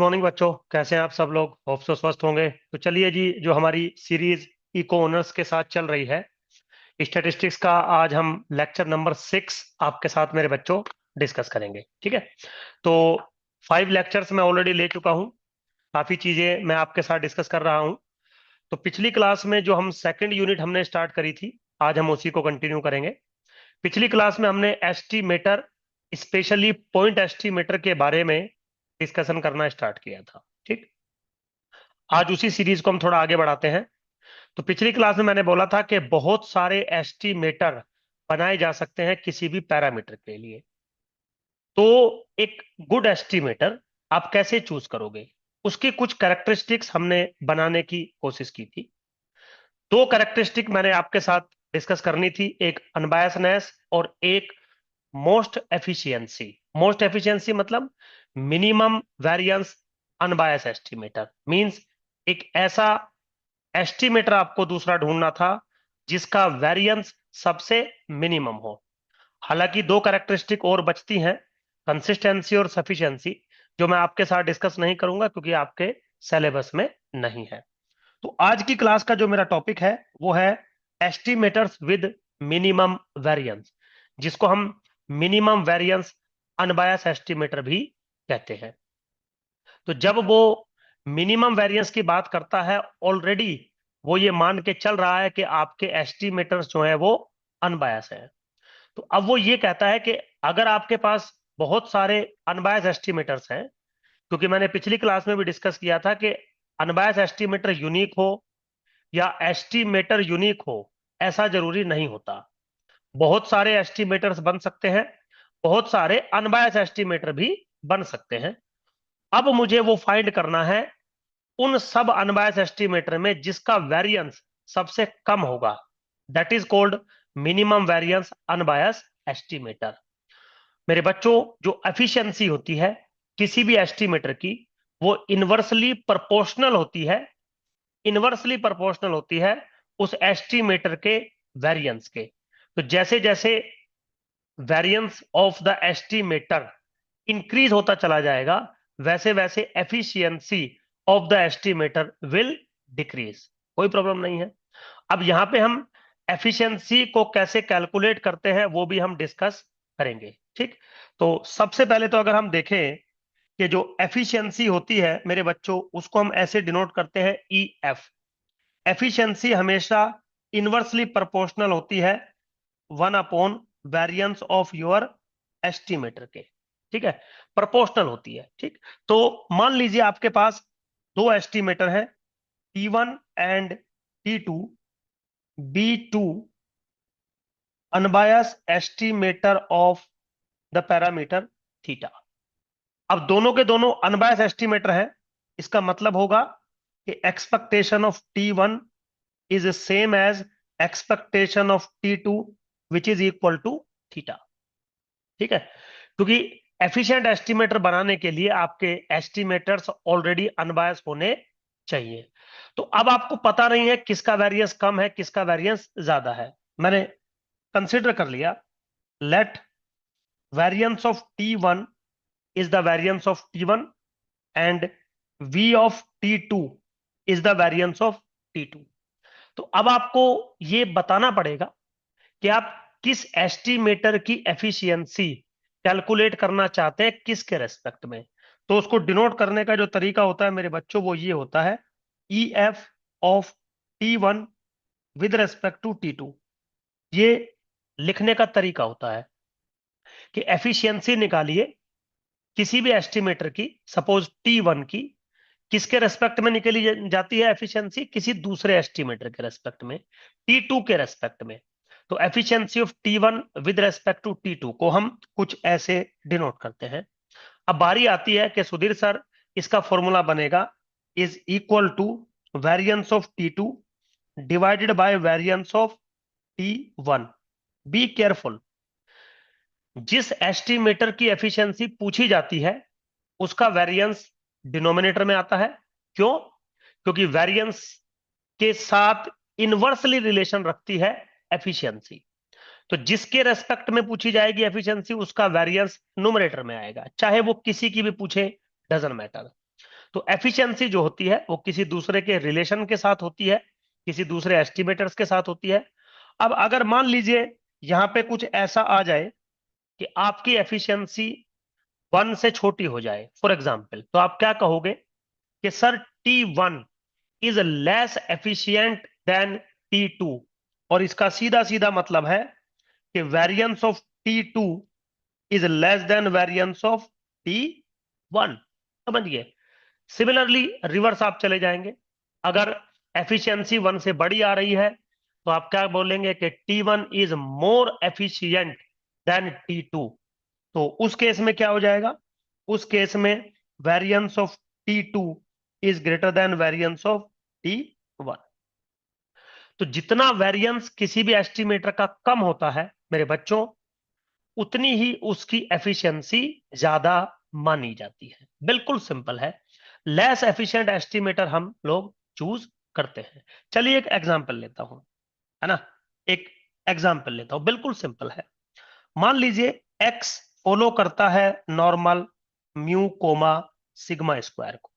Morning बच्चों, कैसे हैं आप सब लोग? होप सो स्वस्थ होंगे। तो चलिए जी, जो हमारी सीरीज इको ऑनर्स के साथ चल रही है, स्टैटिस्टिक्स का, आज हम लेक्चर नंबर 6 आपके साथ मेरे बच्चों डिस्कस करेंगे। ठीक है। तो 5 लेक्चर्स मैं ऑलरेडी ले चुका हूं। काफी चीजें मैं आपके साथ डिस्कस कर रहा हूं। तो पिछली क्लास में जो हम सेकंड यूनिट हमने स्टार्ट करी थी, आज हम उसी को कंटिन्यू करेंगे। पिछली क्लास में हमने एस्टीमेटर, स्पेशली पॉइंट एस्टीमेटर के बारे में डिस्कशन करना स्टार्ट किया था। ठीक। आज उसी सीरीज को हम थोड़ा आगे बढ़ाते हैं। तो पिछली क्लास में मैंने बोला था कि बहुत सारे एस्टीमेटर बनाए जा सकते हैं किसी भी पैरामीटर के लिए। तो एक गुड एस्टीमेटर आप कैसे चूज करोगे, उसकी कुछ कैरेक्टरिस्टिक्स हमने बनाने की कोशिश की थी। दो कैरेक्टरिस्टिक मैंने आपके साथ डिस्कस करनी थी, एक अनबायसनेस और एक मोस्ट एफिशिएंसी। मोस्ट एफिशिएंसी मतलब minimum variance unbiased estimator means एक ऐसा एस्टिमेटर आपको दूसरा ढूंढना था जिसका वेरिएंस सबसे मिनिमम हो। हालांकि दो कैरेक्टरिस्टिक और बचती हैं, कंसिस्टेंसी और सफिशिएंसी, जो मैं आपके साथ डिस्कस नहीं करूंगा क्योंकि आपके सिलेबस में नहीं है। तो आज की क्लास का जो मेरा टॉपिक है वो है एस्टिमेटर्स विद मिनिमम वेरिएंस, जिसको हम मिनिमम वेरिएंस अनबायस एस्टिमेटर भी कहते हैं। तो जब वो मिनिमम वेरिएंस की बात करता है, ऑलरेडी वो ये मान के चल रहा है कि आपके एस्टिमेटर्स जो है वो अनबायस है। तो अब वो ये कहता है कि अगर आपके पास बहुत सारे अनबायस एस्टिमेटर्स हैं, क्योंकि मैंने पिछली क्लास में भी डिस्कस किया था कि अनबायस एस्टिमेटर यूनिक हो या एस्टिमेटर यूनिक हो, ऐसा जरूरी नहीं होता। बहुत सारे एस्टिमेटर्स बन सकते हैं, बहुत सारे अनबायस एस्टिमेटर भी बन सकते हैं। अब मुझे वो फाइंड करना है उन सब अनबायस एस्टिमेटर में जिसका वेरिएंस सबसे कम होगा। That is called minimum variance unbiased estimator. मेरे बच्चों, जो एफिशिएंसी होती है किसी भी एस्टिमेटर की, वो इनवर्सली प्रोपोर्शनल होती है। इनवर्सली प्रोपोर्शनल होती है उस एस्टिमेटर के वेरिएंस के। तो जैसे जैसे variance of the estimator increase होता चला जाएगा, वैसे वैसे efficiency of the estimator will decrease. कोई प्रॉब्लम नहीं है। अब यहां पे हम एफिशिएंसी को कैसे कैलकुलेट करते हैं वो भी हम डिस्कस करेंगे। ठीक। तो सबसे पहले तो अगर हम देखें कि जो एफिशिएंसी होती है मेरे बच्चों, उसको हम ऐसे डिनोट करते हैं ई एफ। एफिशिएंसी हमेशा इनवर्सली प्रोपोर्शनल होती है 1 upon variance of your estimator के। ठीक है, प्रोपोर्शनल होती है। ठीक। तो मान लीजिए आपके पास दो एस्टिमेटर है, T1 and T2, B2 unbiased estimator of the parameter theta. अब दोनों के दोनों अनबायस एस्टिमेटर है, इसका मतलब होगा कि expectation of T1 is same as expectation of T2 which is equal to theta. ठीक है, क्योंकि एफिशिएंट एस्टिमेटर बनाने के लिए आपके एस्टिमेटर्स ऑलरेडी अनबायस होने चाहिए। तो अब आपको पता नहीं है किसका वेरिएंस कम है किसका वेरिएंस ज्यादा है। मैंने कंसिडर कर लिया, let variance of T1 is the variance of T1 and V of T2 is the variance of T2। तो अब आपको ये बताना पड़ेगा कि आप किस एस्टिमेटर की एफिशिएंसी कैलकुलेट करना चाहते हैं किसके रेस्पेक्ट में। तो उसको डिनोट करने का जो तरीका होता है मेरे बच्चों, वो ये होता है E F of T1 with respect to T2। ये लिखने का तरीका होता है कि एफिशिएंसी निकालिए किसी भी एस्टिमेटर की, सपोज T1 की, किसके रेस्पेक्ट में निकली जाती है एफिशिएंसी? किसी दूसरे एस्टिमेटर के रेस्पेक्ट में, T2 के रेस्पेक्ट में। तो efficiency of T1 with respect to T2 को हम कुछ ऐसे डिनोट करते हैं। अब बारी आती है कि सुधीर सर, इसका फॉर्मूला बनेगा is equal to variance of T2 divided by variance of T1। Be careful, जिस एस्टिमेटर की एफिशिएंसी पूछी जाती है उसका वेरिएंस डिनोमिनेटर में आता है। क्यों? क्योंकि वेरिएंस के साथ इनवर्सली रिलेशन रखती है एफिशिएंसी। तो जिसके रेस्पेक्ट में पूछी जाएगी एफिशिएंसी, उसका वेरिएंस न्यूमरेटर में आएगा, चाहे वो किसी की भी पूछे, डजंट मैटर। तो एफिशिएंसी जो होती है वो किसी दूसरे के रिलेशन के साथ होती है, किसी दूसरे एस्टिमेटर्स के साथ होती है। अब अगर मान लीजिए यहां पे कुछ ऐसा आ जाए कि आपकी एफिशिएंसी 1 से छोटी हो जाए फॉर एग्जाम्पल, तो आप क्या कहोगे कि sir T1 is less efficient then T2, और इसका सीधा सीधा मतलब है कि variance of T2 is less then variance of T1। समझिए, सिमिलरली रिवर्स आप चले जाएंगे, अगर एफिशिएंसी 1 से बड़ी आ रही है तो आप क्या बोलेंगे कि T1 is more efficient then T2। तो उस केस में क्या हो जाएगा, उस केस में variance of T2 is greater then variance of T1। तो जितना वेरिएंस किसी भी एस्टिमेटर का कम होता है मेरे बच्चों, उतनी ही उसकी एफिशिएंसी ज्यादा मानी जाती है। बिल्कुल सिंपल है, लेस एफिशिएंट एस्टिमेटर हम लोग चूज करते हैं। चलिए एक एग्जांपल लेता हूं, है ना, एक एग्जांपल लेता हूं, बिल्कुल सिंपल है। मान लीजिए एक्स फॉलो करता है normal mu comma sigma square को।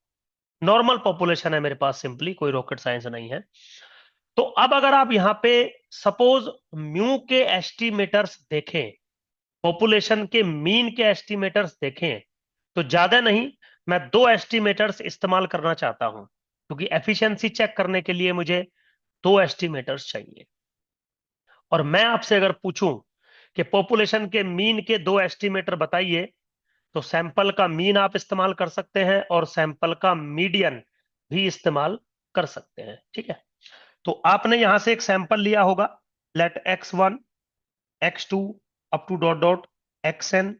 नॉर्मल पॉपुलेशन है मेरे पास, सिंपली कोई रॉकेट साइंस नहीं है। तो अब अगर आप यहां पे सपोज म्यू के एस्टिमेटर्स देखें, पॉपुलेशन के मीन के एस्टिमेटर्स देखें, तो ज्यादा नहीं, मैं दो एस्टिमेटर्स इस्तेमाल करना चाहता हूं, क्योंकि एफिशिएंसी चेक करने के लिए मुझे दो एस्टिमेटर्स चाहिए। और मैं आपसे अगर पूछूं कि पॉपुलेशन के मीन के दो एस्टिमेटर बताइए, तो सैंपल का मीन आप इस्तेमाल कर सकते हैं और सैंपल का मीडियन भी इस्तेमाल कर सकते हैं। ठीक है, तो आपने यहां से एक सैंपल लिया होगा, let x1 x2 up to dot dot xn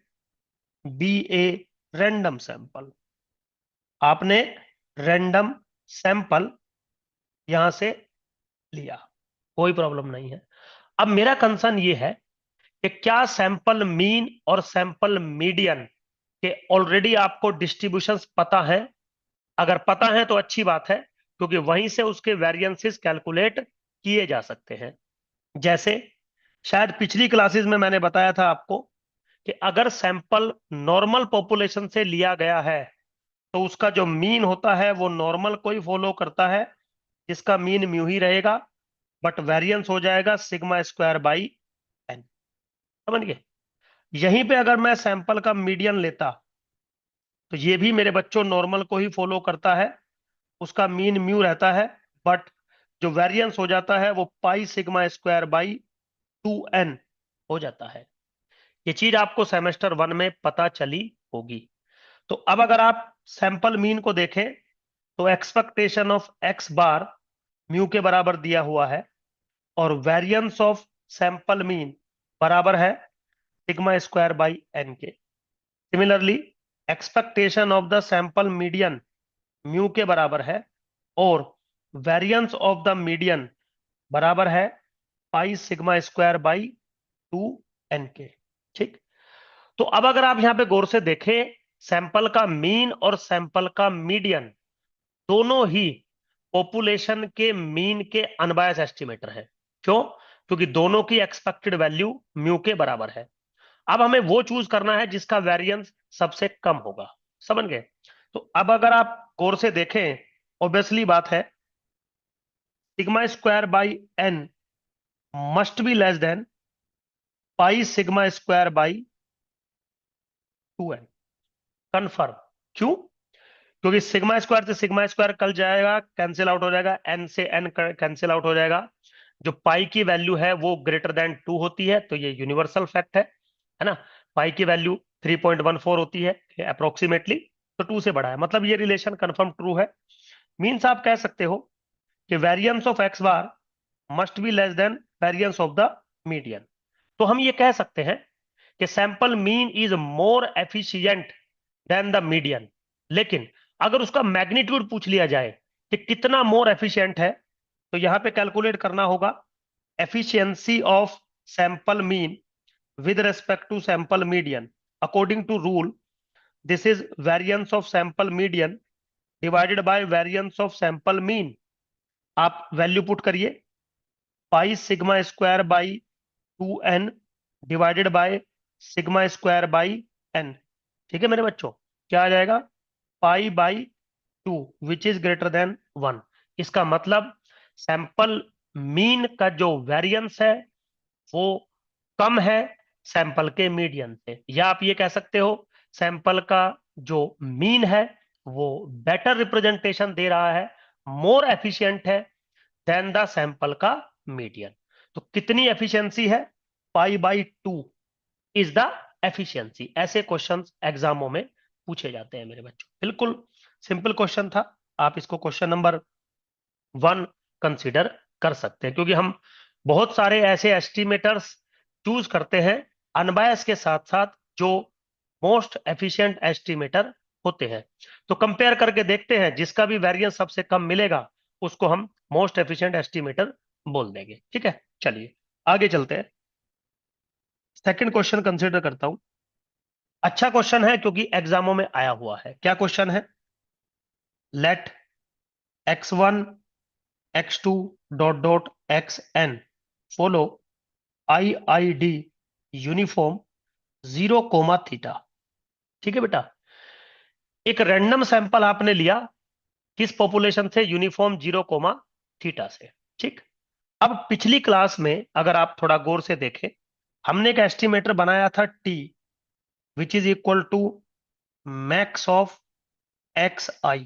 be a random sample. आपने रैंडम सैंपल यहां से लिया, कोई प्रॉब्लम नहीं है। अब मेरा कंसर्न ये है कि क्या सैंपल मीन और सैंपल मीडियन के ऑलरेडी आपको डिस्ट्रीब्यूशंस पता है? अगर पता है तो अच्छी बात है, क्योंकि वहीं से उसके वेरिएंसेस कैलकुलेट किए जा सकते हैं। जैसे शायद पिछली क्लासेस में मैंने बताया था आपको कि अगर सैंपल नॉर्मल पॉपुलेशन से लिया गया है तो उसका जो मीन होता है वो नॉर्मल को ही फॉलो करता है, जिसका मीन म्यू ही रहेगा, बट वेरिएंस हो जाएगा सिग्मा स्क्वायर बाई एन। समझ गए? यहीं पे अगर मैं सैंपल का मीडियन लेता तो ये भी मेरे बच्चों नॉर्मल को ही फॉलो करता है, उसका मीन म्यू रहता है, बट जो वेरिएंस हो जाता है वो पाई सिग्मा स्क्वायर बाई 2n हो जाता है। ये चीज आपको सेमेस्टर 1 में पता चली होगी। तो अब अगर आप सैंपल मीन को देखें तो expectation of X bar mu के बराबर दिया हुआ है, और वेरिएंस ऑफ सैंपल मीन बराबर है सिग्मा स्क्वायर बाई एन के। Similarly expectation of the sample median mu के बराबर है, और वेरिएंस ऑफ द मीडियन बराबर है पाई सिग्मा स्क्वायर बाई 2n के। ठीक, तो अब अगर आप यहां पे गौर से देखें, सैंपल का मीन और सैंपल का मीडियन दोनों ही पॉपुलेशन के मीन के अनबायस एस्टिमेटर है। क्यों? क्योंकि दोनों की एक्सपेक्टेड वैल्यू म्यू के बराबर है। अब हमें वो चूज करना है जिसका वेरिएंस सबसे कम होगा। समझ गए? तो अब अगर आप गौर से देखें, ऑब्वियसली बात है sigma square by n must be less than pi sigma square by 2n। Confirm? क्यों? क्योंकि सिग्मा स्क्वायर से सिग्मा स्क्वायर कल जाएगा, कैंसिल आउट हो जाएगा, एन से एन कैंसिल आउट हो जाएगा। जो पाई की वैल्यू है वो ग्रेटर देन 2 होती है, तो ये यूनिवर्सल फैक्ट है ना। पाई की वैल्यू 3.14 होती है अप्रोक्सीमेटली, तो 2 से बड़ा है, मतलब ये रिलेशन कंफर्म ट्रू है। मीन्स आप कह सकते हो कि variance of X bar must be less then variance of the median. तो हम ये कह सकते हैं कि sample mean is more efficient then the median. लेकिन अगर उसका मैग्नीट्यूड पूछ लिया जाए कि कितना मोर एफिशिएंट है, तो यहां पे कैलकुलेट करना होगा efficiency of sample mean with respect to sample median according to rule. This is variance of sample median divided by variance of sample mean. आप वैल्यू पुट करिए, पाई sigma square by 2n divided by sigma square by n। ठीक है मेरे बच्चों, क्या आ जाएगा? Pi by 2 which is greater then 1। इसका मतलब सैंपल मीन का जो वेरिएंस है वो कम है सैंपल के मीडियन से, या आप ये कह सकते हो सैंपल का जो मीन है वो बेटर रिप्रेजेंटेशन दे रहा है, मोर एफिशिएंट है देन द सैंपल का मीडियन। तो कितनी एफिशिएंसी है? π/2 इज द एफिशिएंसी। ऐसे क्वेश्चंस एग्जामों में पूछे जाते हैं मेरे बच्चों। बिल्कुल सिंपल क्वेश्चन था, आप इसको क्वेश्चन नंबर 1 कंसीडर कर सकते हैं, क्योंकि हम बहुत सारे ऐसे एस्टिमेटर्स चूज करते हैं अनबायस के साथ साथ जो मोस्ट एफिशिएंट एस्टिमेटर होते हैं। तो कंपेयर करके देखते हैं, जिसका भी वेरिएंस सबसे कम मिलेगा उसको हम मोस्ट एफिशिएंट एस्टिमेटर बोल देंगे। ठीक है, चलिए आगे चलते हैं। सेकंड क्वेश्चन कंसीडर करता हूं। अच्छा क्वेश्चन है क्योंकि एग्जामों में आया हुआ है। क्या क्वेश्चन है? Let x1 x2 dot dot xn follow IID uniform 0, ठीक है बेटा। एक रैंडम सैंपल आपने लिया, किस पॉपुलेशन से? यूनिफॉर्म 0, से। ठीक। अब पिछली क्लास में अगर आप थोड़ा गौर से देखें, हमने एक एस्टिमेटर बनाया था t which is equal to max of xi।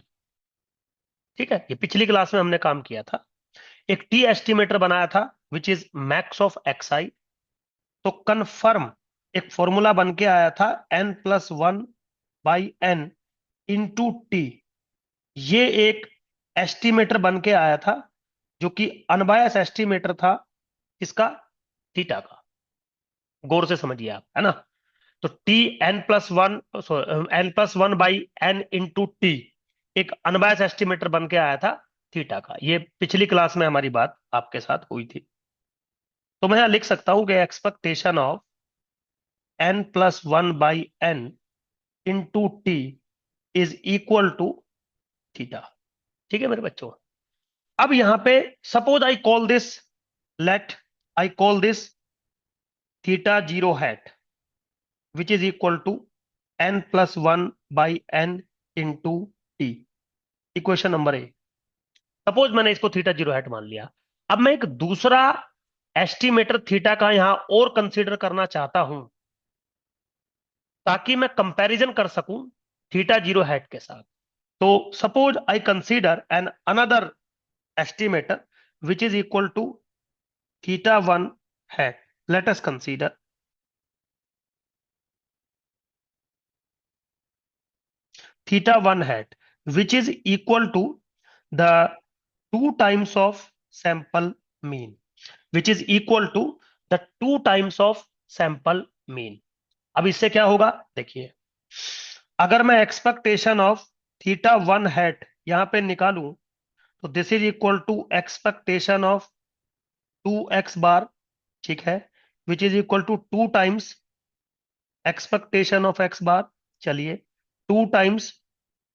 ठीक है, ये पिछली क्लास में हमने काम किया था। एक टी एस्टिमेटर बनाया था which is max of xi। तो कन्फर्म एक फॉर्मूला बन के आया था n+1/n इंटू टी। ये एक एस्टिमेटर बन के आया था जो कि अनबायस एस्टिमेटर था, इसका? थीटा का। गौर से समझिए आप, है ना। तो टी n+1/n इंटू टी एक अनबायस एस्टिमेटर बन के आया था थीटा का। ये पिछली क्लास में हमारी बात आपके साथ हुई थी। तो मैं यहां लिख सकता हूं कि expectation of n+1/n into t is equal to theta. ठीक है मेरे बच्चों। अब यहां पे suppose I call this, let I call this theta 0 hat which is equal to n+1/n into t. Equation number A. Suppose मैंने इसको थीटा 0 hat मान लिया। अब मैं एक दूसरा एस्टिमेटर थीटा का यहां और कंसीडर करना चाहता हूं ताकि मैं कंपैरिजन कर सकूं थीटा 0 hat के साथ। तो suppose I consider an another estimator which is equal to θ1 hat. Let us consider θ1 hat which is equal to the 2 times of sample mean, which is equal to the 2 times of sample mean. अब इससे क्या होगा देखिए, अगर मैं expectation of θ1 hat यहां पे निकालूं तो this is equal to expectation of 2x bar, ठीक है, which is equal to 2 times expectation of x bar। चलिए 2 times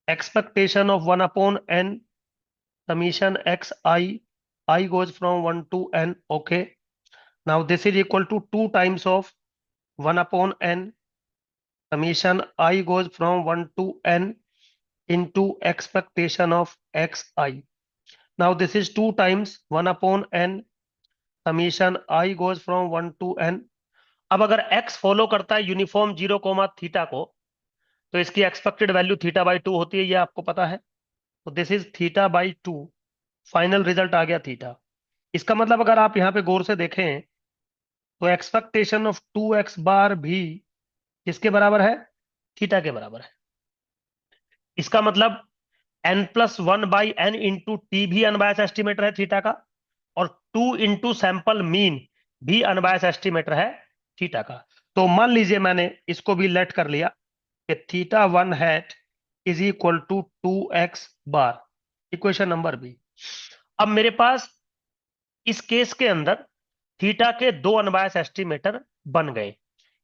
expectation of 1/n summation I goes from 1 to n। okay, now this is equal to 2 times of 1/n summation I goes from 1 to n into expectation of xi। now this is 2 times 1/n summation I goes from 1 to n। अब अगर x follow करता है uniform 0, को, तो इसकी expected value θ/2 होती है, ये आपको पता है। तो दिस इज θ/2। फाइनल रिजल्ट आ गया थीटा। इसका मतलब अगर आप यहां पे गौर से देखें तो एक्सपेक्टेशन ऑफ 2x bar भी किसके बराबर है? थीटा के बराबर है। इसका मतलब n+1/n इंटू टी भी अनबायस एस्टिमेटर है थीटा का, और 2 इंटू सैंपल मीन भी अनबायस एस्टिमेटर है थीटा का। तो मान लीजिए मैंने इसको भी लेट कर लिया कि θ1 hat is equal to 2x bar। Equation number B. अब मेरे पास इस केस के अंदर थीटा के दो अनबायस एस्टिमेटर बन गए,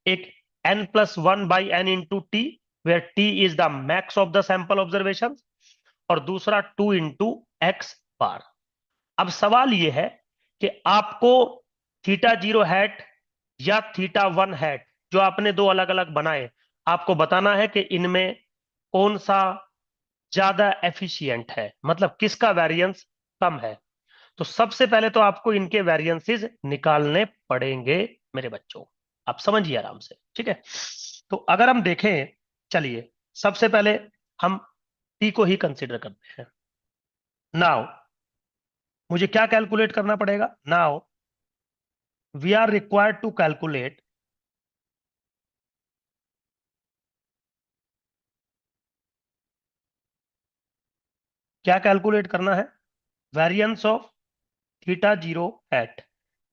एक n+1/n into t where t is the max of the sample observation, और दूसरा 2 इंटू x बार। अब सवाल यह है कि आपको θ0 hat या θ1 hat जो आपने दो अलग अलग बनाए, आपको बताना है कि इनमें कौन सा ज्यादा एफिशिएंट है, मतलब किसका वेरिएंस कम है। तो सबसे पहले तो आपको इनके वेरिएंसेस निकालने पड़ेंगे मेरे बच्चों। आप समझिए आराम से, ठीक है। तो अगर हम देखें, चलिए सबसे पहले हम टी को ही कंसीडर करते हैं। नाउ मुझे क्या कैलकुलेट करना पड़ेगा? Now we are required to calculate क्या कैलकुलेट करना है? Variance of theta zero hat.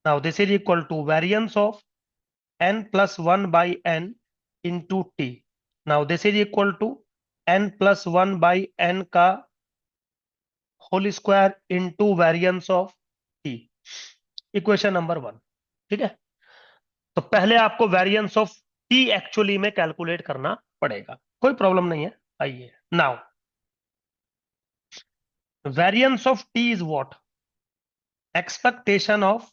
Now this is equal to variance of n plus 1 by n into t. Now this is equal to n plus 1 by n का whole square into variance of t। Equation number 1, ठीक है। तो पहले आपको variance of t actually में calculate करना पड़ेगा, कोई प्रॉब्लम नहीं है। आइए now, variance of t is what? Expectation of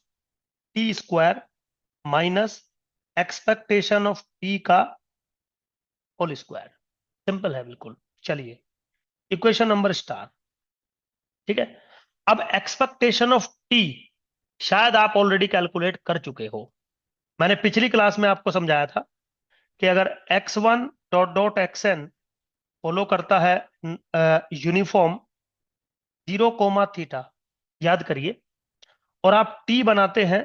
t square minus expectation of t का होल स्क्वायर। सिंपल है बिल्कुल। चलिए इक्वेशन नंबर स्टार, ठीक है। अब एक्सपेक्टेशन ऑफ टी शायद आप ऑलरेडी कैलकुलेट कर चुके हो। मैंने पिछली क्लास में आपको समझाया था कि अगर x1 dot dot xn follow करता है यूनिफॉर्म 0, याद करिए, और आप टी बनाते हैं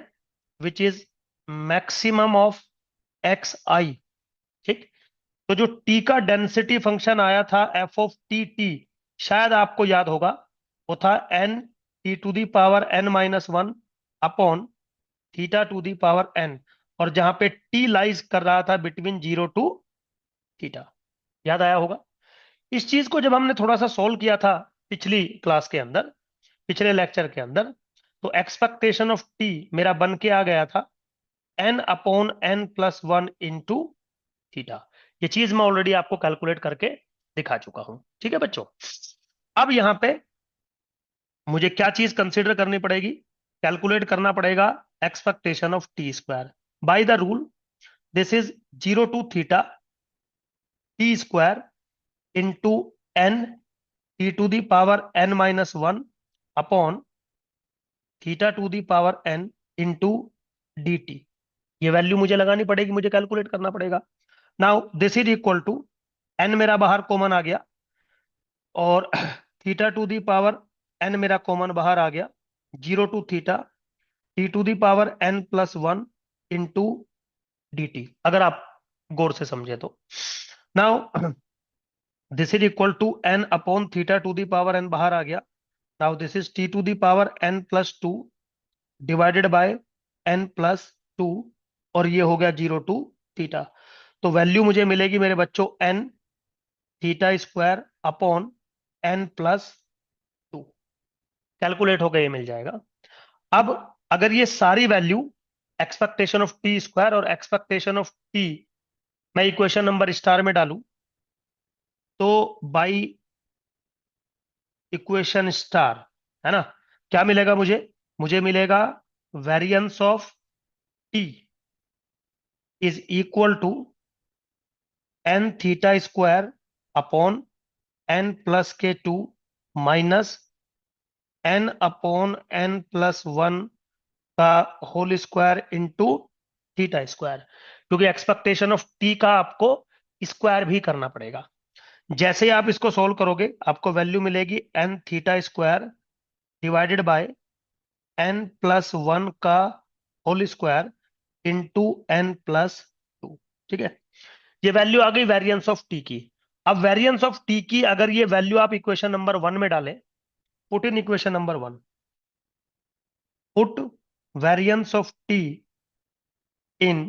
which is maximum of x I, ठीक। तो जो टी का डेंसिटी फंक्शन आया था एफ ऑफ टी टी, शायद आपको याद होगा, वो था n t to the power n minus one upon theta to the power n, और जहां पे टी लाइज कर रहा था बिटवीन 0 to थीटा। याद आया होगा। इस चीज को जब हमने थोड़ा सा सोल्व किया था पिछली क्लास के अंदर, पिछले लेक्चर के अंदर, तो एक्सपेक्टेशन ऑफ टी मेरा बन के आ गया था n upon n plus one into theta. ये चीज मैं ऑलरेडी आपको कैलकुलेट करके दिखा चुका हूं, ठीक है बच्चों। अब यहां पे मुझे क्या चीज कंसिडर करनी पड़ेगी? कैलकुलेट करना पड़ेगा expectation of t square by the rule. This is 0 to theta t square into n t to the power n minus one upon theta to the power n into d t. ये value मुझे लगानी पड़ेगी, मुझे calculate करना पड़ेगा। Now this is equal to, n मेरा बाहर common आ गया, और theta to the power n मेरा कॉमन बाहर आ गया, 0 to theta T to the power n plus one into d t, अगर आप गौर से समझे तो। Now this is equal to n upon theta to the power n बाहर आ गया। Now this is t to the power n plus two divided by n plus two, और ये हो गया 0 to थीटा। तो वैल्यू मुझे मिलेगी मेरे बच्चों n theta square upon n plus two. Calculate होकर ये मिल जाएगा। अब अगर ये सारी value expectation of t square और एक्सपेक्टेशन ऑफ टी मैं इक्वेशन नंबर स्टार में डालूं, तो बाई इक्वेशन स्टार, है ना, क्या मिलेगा मुझे? मुझे मिलेगा variance of T is equal to n theta square upon n plus के two minus n upon n plus one का whole square into theta square, क्योंकि एक्सपेक्टेशन ऑफ टी का आपको स्क्वायर भी करना पड़ेगा। जैसे ही आप इसको सोल्व करोगे आपको वैल्यू मिलेगी n theta square divided by n plus one का whole square into n plus two, ठीक है। ये वैल्यू आ गई वेरिएंस ऑफ टी की। अब वेरिएंस ऑफ टी की अगर ये वैल्यू आप इक्वेशन नंबर 1 में डालें, put in equation number 1, put variance of T in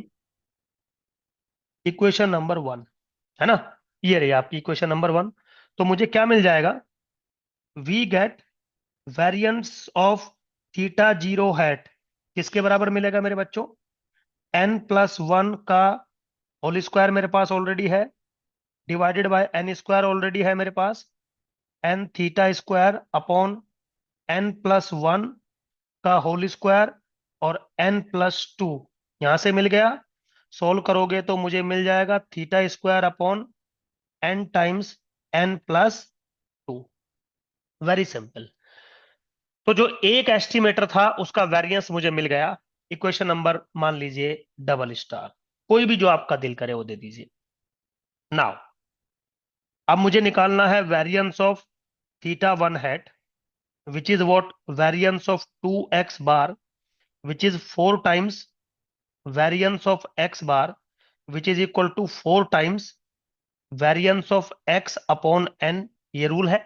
equation number 1, है ना, ये रही आपकी इक्वेशन नंबर 1। तो मुझे क्या मिल जाएगा? We get variance of theta zero hat किसके बराबर मिलेगा मेरे बच्चों? एन प्लस वन का होल स्क्वायर मेरे पास ऑलरेडी है, divided by n square already है मेरे पास, n theta square upon n plus one का होल स्क्वायर और एन प्लस टू यहां से मिल गया। सोल्व करोगे तो मुझे मिल जाएगा theta square upon n times n plus very simple. तो जो एक एस्टिमेटर था उसका वेरिएंस मुझे मिल गया। इक्वेशन नंबर मान लीजिए डबल स्टार, कोई भी जो आपका दिल करे वो दे दीजिए। नाउ अब मुझे निकालना है variance of theta one hat, which is what, variance of 2x bar, which is 4 times variance of x bar, which is equal to 4 times variance of x upon n। ये रूल है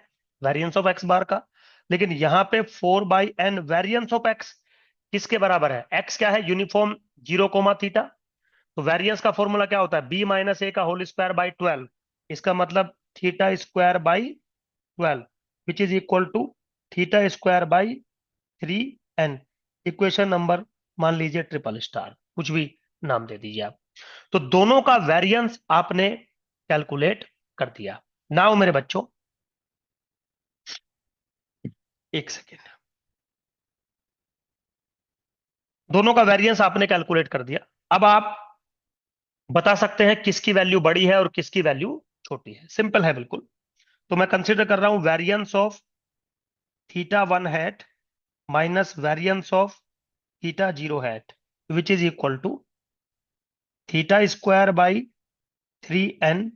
variance of x bar का। लेकिन यहां पे 4/n variance of x किसके बराबर है? x क्या है? यूनिफॉर्म 0, तो वेरिएंस का फॉर्मूला क्या होता है? b माइनस ए का होल स्क्वायर बाई 12। इसका मतलब theta square by 12 which is equal to theta square by 3n। Equation number मान लीजिए ट्रिपल स्टार, कुछ भी नाम दे दीजिए आप। तो दोनों का वेरिएंस आपने कैलकुलेट कर दिया। नाउ मेरे बच्चों, एक सेकेंड, दोनों का वेरिएंस आपने कैलकुलेट कर दिया। अब आप बता सकते हैं किसकी वैल्यू बड़ी है और किसकी वैल्यू छोटी है। सिंपल है बिल्कुल। तो मैं कंसीडर कर रहा हूं variance of theta one hat minus variance of theta zero hat, which is equal to theta square by 3n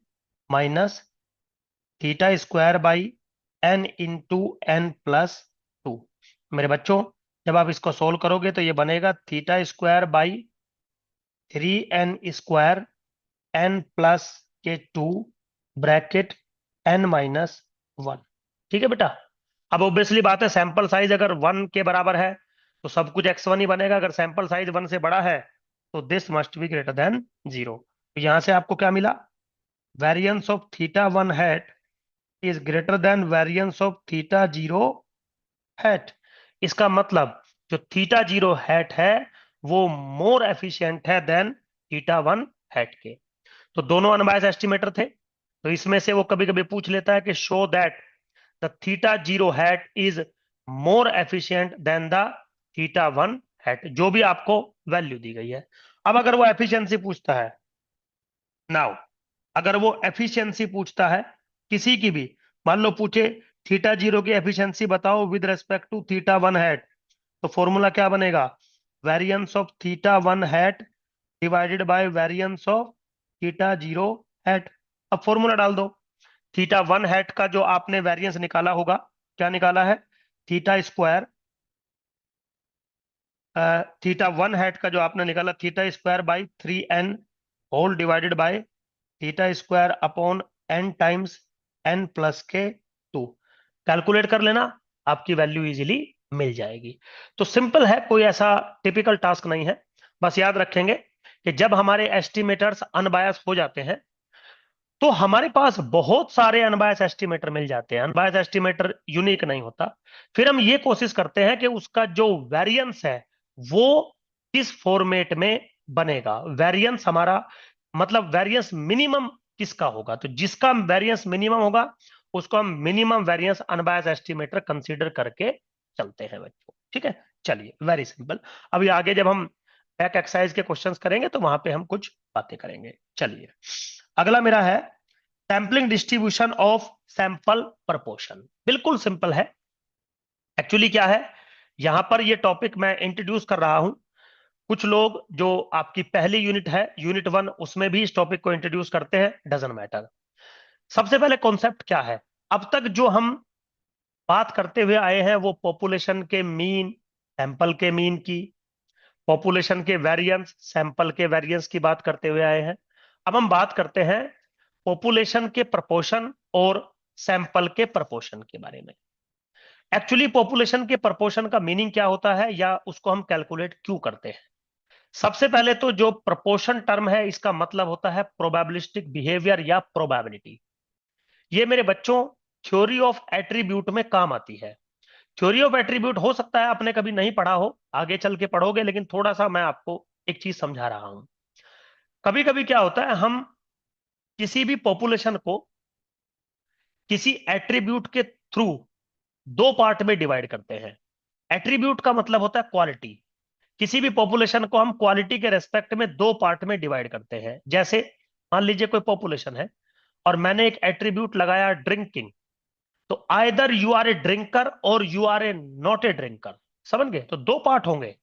minus theta square by n into n plus two. मेरे बच्चों, जब आप इसको सोल्व करोगे तो ये बनेगा theta square by 3n square n plus के 2 ब्रैकेट n माइनस 1। ठीक है बेटा। अब ऑब्वियसली बात है, सैंपल साइज अगर 1 के बराबर है तो सब कुछ x1 ही बनेगा। अगर सैंपल साइज 1 से बड़ा है तो this must be greater than 0। तो यहां से आपको क्या मिला? Variance of theta one hat is greater then variance of theta zero hat. इसका मतलब जो थीटा जीरो हैट है वो मोर एफिशिएंट है देन थीटा वन हैट के। तो दोनों अनबायस एस्टिमेटर थे, तो इसमें से वो कभी कभी पूछ लेता है कि show that the theta zero hat is more efficient then the theta one hat, जो भी आपको वैल्यू दी गई है। अब अगर वो एफिशिएंसी पूछता है, नाउ अगर वो एफिशिएंसी पूछता है किसी की भी, मान लो पूछे थीटा जीरो की एफिशिएंसी बताओ with respect to theta one hat, तो फॉर्मूला क्या बनेगा? Variance of theta one hat divided by variance of theta zero hat. अब फॉर्मूला डाल दो। थीटा वन हैट का जो आपने वेरिएंस निकाला होगा, क्या निकाला है? Theta square, theta one hat का जो आपने निकाला theta square by 3n whole divided by theta square upon n times n plus के 2। कैलकुलेट कर लेना, आपकी वैल्यू इजीली मिल जाएगी। तो सिंपल है, कोई ऐसा टिपिकल टास्क नहीं है। बस याद रखेंगे कि जब हमारे एस्टिमेटर्स अनबायस हो जाते हैं तो हमारे पास बहुत सारे अनबायस एस्टिमेटर मिल जाते हैं। अनबायस एस्टिमेटर यूनिक नहीं होता। फिर हम ये कोशिश करते हैं कि उसका जो वेरिएंस है वो किस फॉर्मेट में बनेगा। वेरिएंस हमारा मतलब वेरिएंस मिनिमम किसका होगा, तो जिसका वेरिएंस मिनिमम होगा उसको हम minimum variance unbiased estimator consider करके चलते हैं बच्चों। ठीक है, चलिए वेरी सिंपल। अभी आगे जब हम बैक एक्सरसाइज के क्वेश्चंस करेंगे तो वहां पे हम कुछ बातें करेंगे। चलिए, अगला मेरा है sampling distribution of sample proportion. बिल्कुल सिंपल है। एक्चुअली क्या है, यहां पर ये टॉपिक मैं इंट्रोड्यूस कर रहा हूं। कुछ लोग जो आपकी पहली यूनिट है, यूनिट वन, उसमें भी इस टॉपिक को इंट्रोड्यूस करते हैं, डजंट मैटर। सबसे पहले कॉन्सेप्ट क्या है? अब तक जो हम बात करते हुए आए हैं वो पॉपुलेशन के मीन, सैंपल के मीन की, पॉपुलेशन के वेरिएंस, सैंपल के वेरिएंस की बात करते हुए आए हैं। अब हम बात करते हैं पॉपुलेशन के प्रपोर्शन और सैंपल के प्रपोर्शन के बारे में। एक्चुअली पॉपुलेशन के प्रपोर्शन का मीनिंग क्या होता है या उसको हम कैलकुलेट क्यों करते हैं? सबसे पहले तो जो प्रपोर्शन टर्म है इसका मतलब होता है प्रोबेबिलिस्टिक बिहेवियर या प्रोबेबिलिटी। ये मेरे बच्चों थ्योरी ऑफ एट्रीब्यूट में काम आती है। थ्योरी ऑफ एट्रीब्यूट हो सकता है आपने कभी नहीं पढ़ा हो, आगे चल के पढ़ोगे, लेकिन थोड़ा सा मैं आपको एक चीज समझा रहा हूं। कभी कभी क्या होता है, हम किसी भी पॉपुलेशन को किसी एट्रीब्यूट के थ्रू दो पार्ट में डिवाइड करते हैं। एट्रीब्यूट का मतलब होता है क्वालिटी। किसी भी पॉपुलेशन को हम क्वालिटी के रेस्पेक्ट में दो पार्ट में डिवाइड करते हैं। जैसे मान लीजिए कोई पॉपुलेशन है और मैंने एक एट्रीब्यूट लगाया ड्रिंकिंग, तो either you are a drinker और you are a not a drinker, समझ गए? तो दो पार्ट होंगे।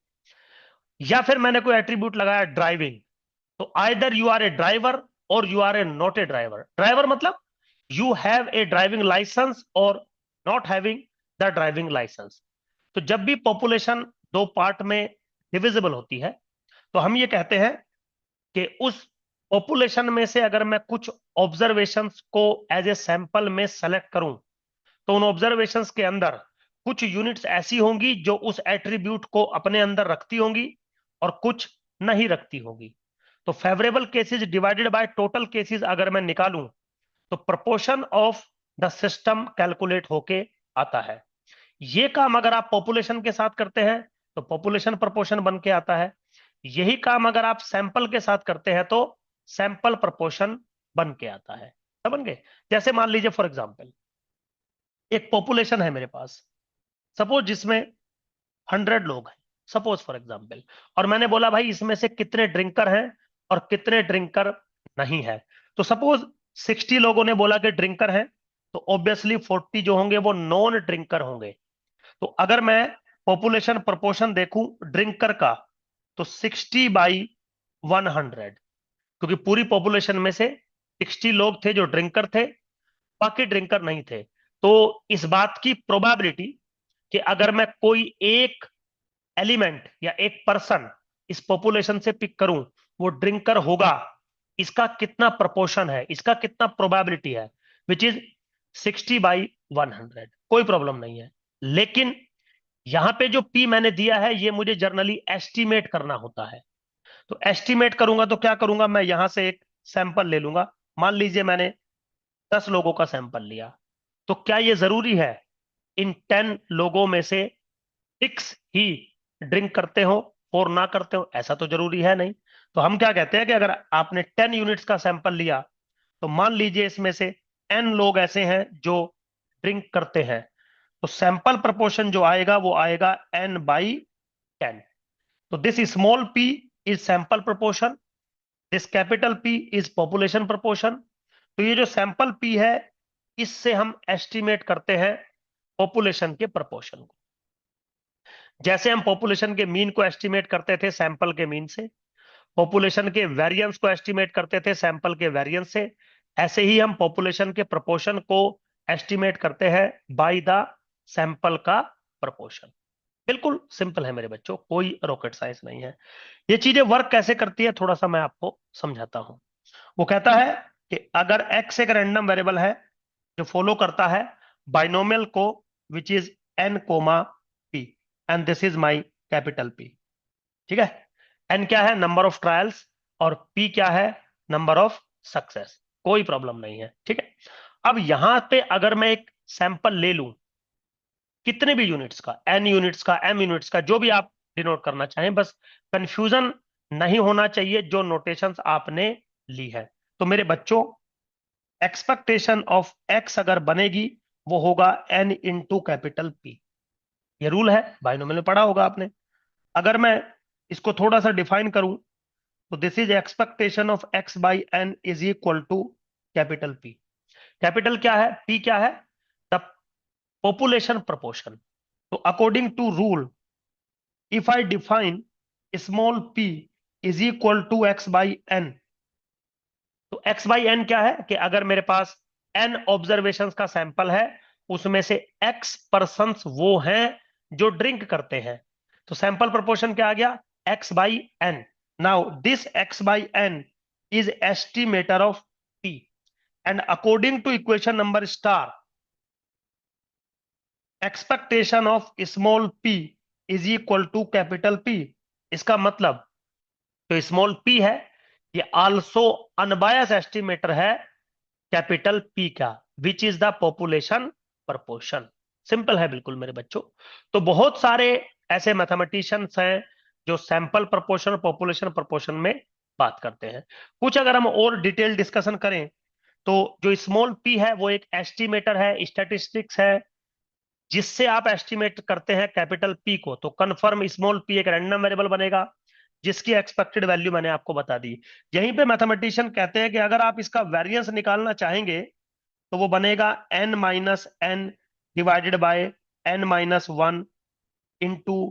या फिर मैंने कोई एट्रीब्यूट लगाया ड्राइविंग, तो either you are a driver और you are a not a driver. Driver मतलब you have a driving licence और not having the driving licence. तो जब भी पॉपुलेशन दो पार्ट में डिविजिबल होती है, तो हम ये कहते हैं कि उस पॉपुलेशन में से अगर मैं कुछ ऑब्जर्वेशंस को एज ए सैंपल में सेलेक्ट करूं, तो उन ऑब्जर्वेशंस के अंदर कुछ यूनिट्स ऐसी होंगी जो उस एट्रीब्यूट को अपने अंदर रखती होंगी और कुछ नहीं रखती होंगी। तो favourable cases divided by total cases अगर मैं निकालूं, तो proportion of the system calculate होके आता है। ये काम अगर आप पॉपुलेशन के साथ करते हैं तो पॉपुलेशन प्रोपोर्शन बन के आता है। यही काम अगर आप सैंपल के साथ करते हैं तो सैंपल प्रोपोर्शन बन के आता है। समझ गए? जैसे मान लीजिए फॉर एग्जांपल एक पॉपुलेशन है मेरे पास, सपोज जिसमें 100 लोग हैं, सपोज फॉर एग्जांपल, और मैंने बोला भाई इसमें से कितने ड्रिंकर हैं और कितने ड्रिंकर नहीं है। तो सपोज 60 लोगों ने बोला कि ड्रिंकर हैं, तो ऑब्वियसली 40 जो होंगे वो नॉन ड्रिंकर होंगे। तो अगर मैं पॉपुलेशन प्रोपोर्शन देखूं ड्रिंकर का, तो 60/100, क्योंकि पूरी पॉपुलेशन में से 60 लोग थे जो ड्रिंकर थे, बाकी ड्रिंकर नहीं थे। तो इस बात की प्रोबेबिलिटी कि अगर मैं कोई एक एलिमेंट या एक पर्सन इस पॉपुलेशन से पिक करूं वो ड्रिंकर होगा, इसका कितना प्रोपोर्शन है, इसका कितना प्रोबेबिलिटी है, विच इज 60/100। कोई प्रॉब्लम नहीं है। लेकिन यहां पे जो पी मैंने दिया है ये मुझे जर्नली एस्टिमेट करना होता है। तो एस्टिमेट करूंगा तो क्या करूंगा, मैं यहां से एक सैंपल ले लूंगा। मान लीजिए मैंने 10 लोगों का सैंपल लिया, तो क्या ये जरूरी है इन 10 लोगों में से 6 ही ड्रिंक करते हो और ना करते हो? ऐसा तो जरूरी है नहीं। तो हम क्या कहते हैं कि अगर आपने 10 यूनिट्स का सैंपल लिया, तो मान लीजिए इसमें से n लोग ऐसे हैं जो ड्रिंक करते हैं, तो सैंपल प्रोपोर्शन जो आएगा वो आएगा n/10। तो this small p is sample proportion, this capital P is population proportion. तो ये जो सैंपल p है इससे हम एस्टिमेट करते हैं पॉपुलेशन के प्रोपोर्शन को। जैसे हम पॉपुलेशन के मीन को एस्टिमेट करते थे सैंपल के मीन से, पॉपुलेशन के वेरिएंस को एस्टिमेट करते थे सैंपल के वेरिएंस से, ऐसे ही हम पॉपुलेशन के प्रोपोर्शन को एस्टिमेट करते हैं बाय द सैंपल का प्रोपोर्शन। बिल्कुल सिंपल है मेरे बच्चों, कोई रॉकेट साइंस नहीं है। ये चीजें वर्क कैसे करती है थोड़ा सा मैं आपको समझाता हूं। वो कहता है कि अगर x एक रैंडम वेरिएबल है जो फॉलो करता है बाइनोमियल को which is n comma p, and this is my capital P। ठीक है? n क्या है? नंबर ऑफ ट्रायल्स, और p क्या है? Number of success. कोई प्रॉब्लम नहीं है। ठीक है? अब यहां पे अगर मैं एक सैंपल ले लूं कितने भी यूनिट्स का, n यूनिट्स का, m यूनिट्स का, जो भी आप डिनोट करना चाहें, बस कंफ्यूजन नहीं होना चाहिए जो नोटेशंस आपने ली है। तो मेरे बच्चों एक्सपेक्टेशन ऑफ x अगर बनेगी वो होगा n इंटू कैपिटल P। ये रूल है, बाइनोमियल में पढ़ा होगा आपने। अगर मैं इसको थोड़ा सा डिफाइन करूं, तो this is expectation of x/n is equal to capital P। Capital क्या है? P क्या है? The population proportion. तो according to rule, if I define small p is equal to x/n, तो x/n क्या है कि अगर मेरे पास n ऑब्जर्वेशंस का सैंपल है, उसमें से x पर्सन्स वो हैं जो ड्रिंक करते हैं। तो सैंपल प्रोपोर्शन क्या आ गया? x/n। Now this x/n is estimator of p, and according to equation number star, expectation of small p is equal to capital P। इसका मतलब जो स्मॉल p है ये आल्सो अनबायस एस्टिमेटर है कैपिटल P का, which is the population proportion. Simple है बिल्कुल मेरे बच्चों। तो बहुत सारे ऐसे मैथमेटिशियंस हैं जो सैंपल प्रोपोर्शन और पॉपुलेशन प्रोपोर्शन में बात करते हैं। कुछ अगर हम और डिटेल डिस्कशन करें, तो जो स्मॉल p है वो एक एस्टिमेटर है, स्टैटिस्टिक्स है, जिससे आप एस्टिमेट करते हैं कैपिटल P को। तो कन्फर्म स्मॉल p एक रैंडम वेरिएबल बनेगा जिसकी एक्सपेक्टेड वैल्यू मैंने आपको बता दी। यहीं पे मैथमेटिशियन कहते हैं कि अगर आप इसका वेरिएंस निकालना चाहेंगे तो वो बनेगा n minus n divided by n minus one into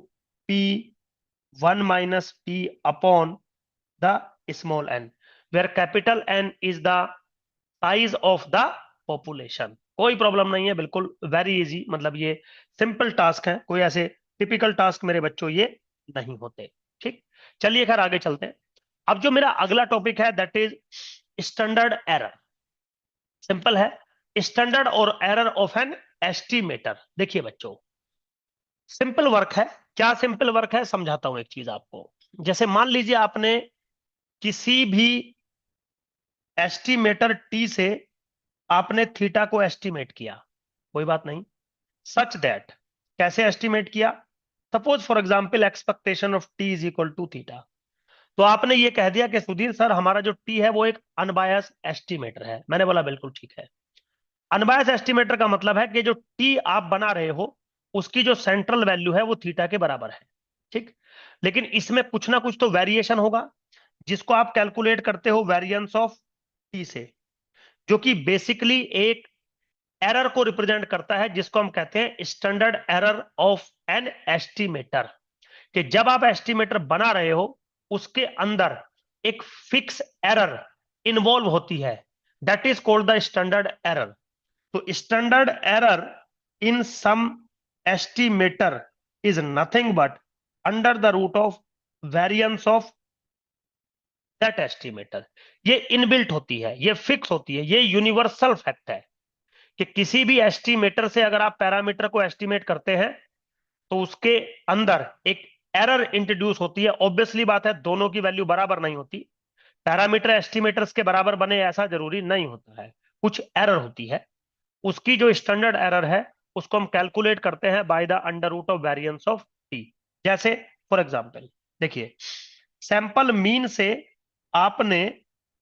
p one minus p upon the small n, where capital N is the size of the population. कोई प्रॉब्लम नहीं है, बिल्कुल वेरी इजी, मतलब ये सिंपल टास्क है, कोई ऐसे typical task मेरे बच्चों ये नहीं होते। ठीक, चलिए खैर आगे चलते हैं। अब जो मेरा अगला टॉपिक है that is standard error. Simple है, स्टैंडर्ड और एरर ऑफ एन एस्टिमेटर। देखिए बच्चों, सिंपल वर्क है। क्या सिंपल वर्क है, समझाता हूं एक चीज आपको। जैसे मान लीजिए आपने किसी भी एस्टिमेटर टी से आपने थीटा को एस्टिमेट किया, कोई बात नहीं, सच दैट, कैसे एस्टिमेट किया? Suppose for example expectation of T is equal to theta. तो आपने ये कह दिया कि सुधीर सर हमारा जो टी है वो एक अनबायस एस्टिमेटर है। मैंने बोला बिल्कुल ठीक है। अनबायस एस्टिमेटर का मतलब है कि जो टी आप बना रहे हो उसकी जो सेंट्रल वैल्यू है वो थीटा के बराबर है। ठीक, लेकिन इसमें कुछ ना कुछ तो वेरिएशन होगा जिसको आप कैलकुलेट करते हो वेरिएंस ऑफ टी से, जो कि बेसिकली एक एरर को रिप्रेजेंट करता है जिसको हम कहते हैं standard error of an estimator. कि जब आप एस्टिमेटर बना रहे हो उसके अंदर एक फिक्स एरर इन्वॉल्व होती है, that is called the standard error. तो standard error in some estimator is nothing but under the root of variance of that estimator. ये इनबिल्ट होती है, ये फिक्स होती है, ये यूनिवर्सल फैक्ट है कि किसी भी एस्टिमेटर से अगर आप पैरामीटर को एस्टिमेट करते हैं तो उसके अंदर एक एरर इंट्रोड्यूस होती है। ऑब्वियसली बात है दोनों की वैल्यू बराबर नहीं होती, पैरामीटर एस्टिमेटर्स के बराबर बने ऐसा जरूरी नहीं होता है, कुछ एरर होती है। उसकी जो स्टैंडर्ड एरर है उसको हम कैलकुलेट करते हैं by the under root of variance of t. जैसे फॉर एग्जांपल देखिए, सैंपल मीन से आपने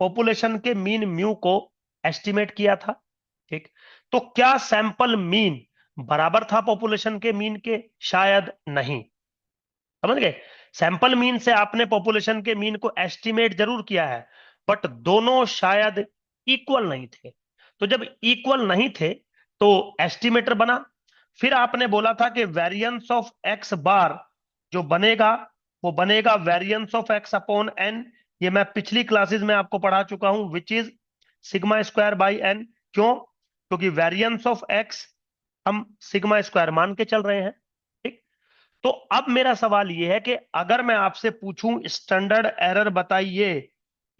पॉपुलेशन के मीन म्यू को एस्टिमेट किया था। ठीक, तो क्या सैंपल मीन बराबर था पॉपुलेशन के मीन के? शायद नहीं। समझ गए? सैंपल मीन से आपने पॉपुलेशन के मीन को एस्टिमेट जरूर किया है, बट दोनों शायद इक्वल नहीं थे। तो जब इक्वल नहीं थे तो एस्टिमेटर बना। फिर आपने बोला था कि वेरिएंस ऑफ एक्स बार जो बनेगा वो बनेगा variance of x upon n. ये मैं पिछली क्लासेस में आपको पढ़ा चुका हूं, which is sigma square by n. क्यों? क्योंकि वेरिएंस ऑफ एक्स हम सिग्मा स्क्वायर मान के चल रहे हैं। ठीक, तो अब मेरा सवाल यह है कि अगर मैं आपसे पूछूं स्टैंडर्ड एरर बताइए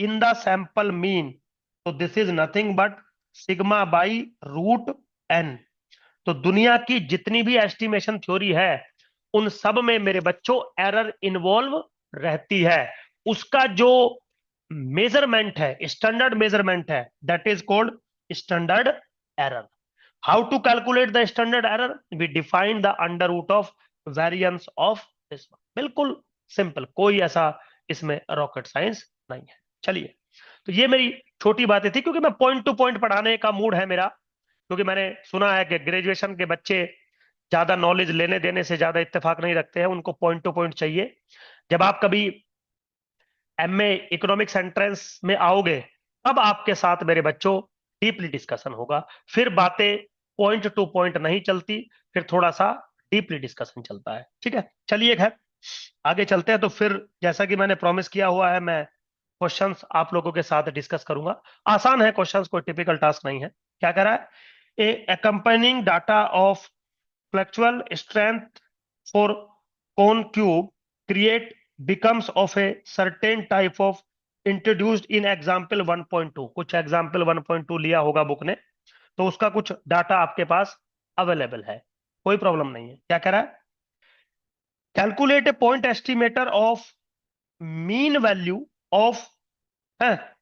इन द सैंपल मीन, तो this is nothing but sigma by root n. तो दुनिया की जितनी भी एस्टिमेशन थ्योरी है उन सब में मेरे बच्चों एरर इन्वॉल्व रहती है। उसका जो मेजरमेंट है, स्टैंडर्ड मेजरमेंट है, that is called standard error. How to calculate the standard error? We define the under root of variance of this. बिल्कुल सिंपल, कोई ऐसा इसमें रॉकेट साइंस नहीं है। चलिए, तो ये मेरी छोटी बातें थी क्योंकि मैं पॉइंट टू पॉइंट पढ़ाने का मूड है मेरा। क्योंकि मैंने सुना है कि ग्रेजुएशन के बच्चे ज्यादा नॉलेज लेने देने से ज्यादा इत्तेफाक नहीं रखते हैं, उनको पॉइंट टू पॉइंट चाहिए। जब आप कभी एमए इकोनॉमिक्स एंट्रेंस में आओगे तब आपके साथ मेरे बच्चों डीपली डिस्कशन होगा। फिर बातें पॉइंट टू पॉइंट नहीं चलती, फिर थोड़ा सा डीपली डिस्कशन चलता है। ठीक है, चलिए खैर आगे चलते हैं। तो फिर जैसा कि मैंने प्रॉमिस किया हुआ है, मैं क्वेश्चंस आप लोगों के साथ डिस्कस करूंगा। आसान है क्वेश्चंस, कोई टिपिकल टास्क नहीं है। क्या कह रहा है? ए accompanying data of fluctual strength for cone cube create becomes of a certain type of introduced in example 1.2। कुछ example 1.2 लिया होगा बुक ने, तो उसका कुछ डाटा आपके पास अवेलेबल है, कोई प्रॉब्लम नहीं है। क्या कह रहा है? Calculate a point estimator of mean value of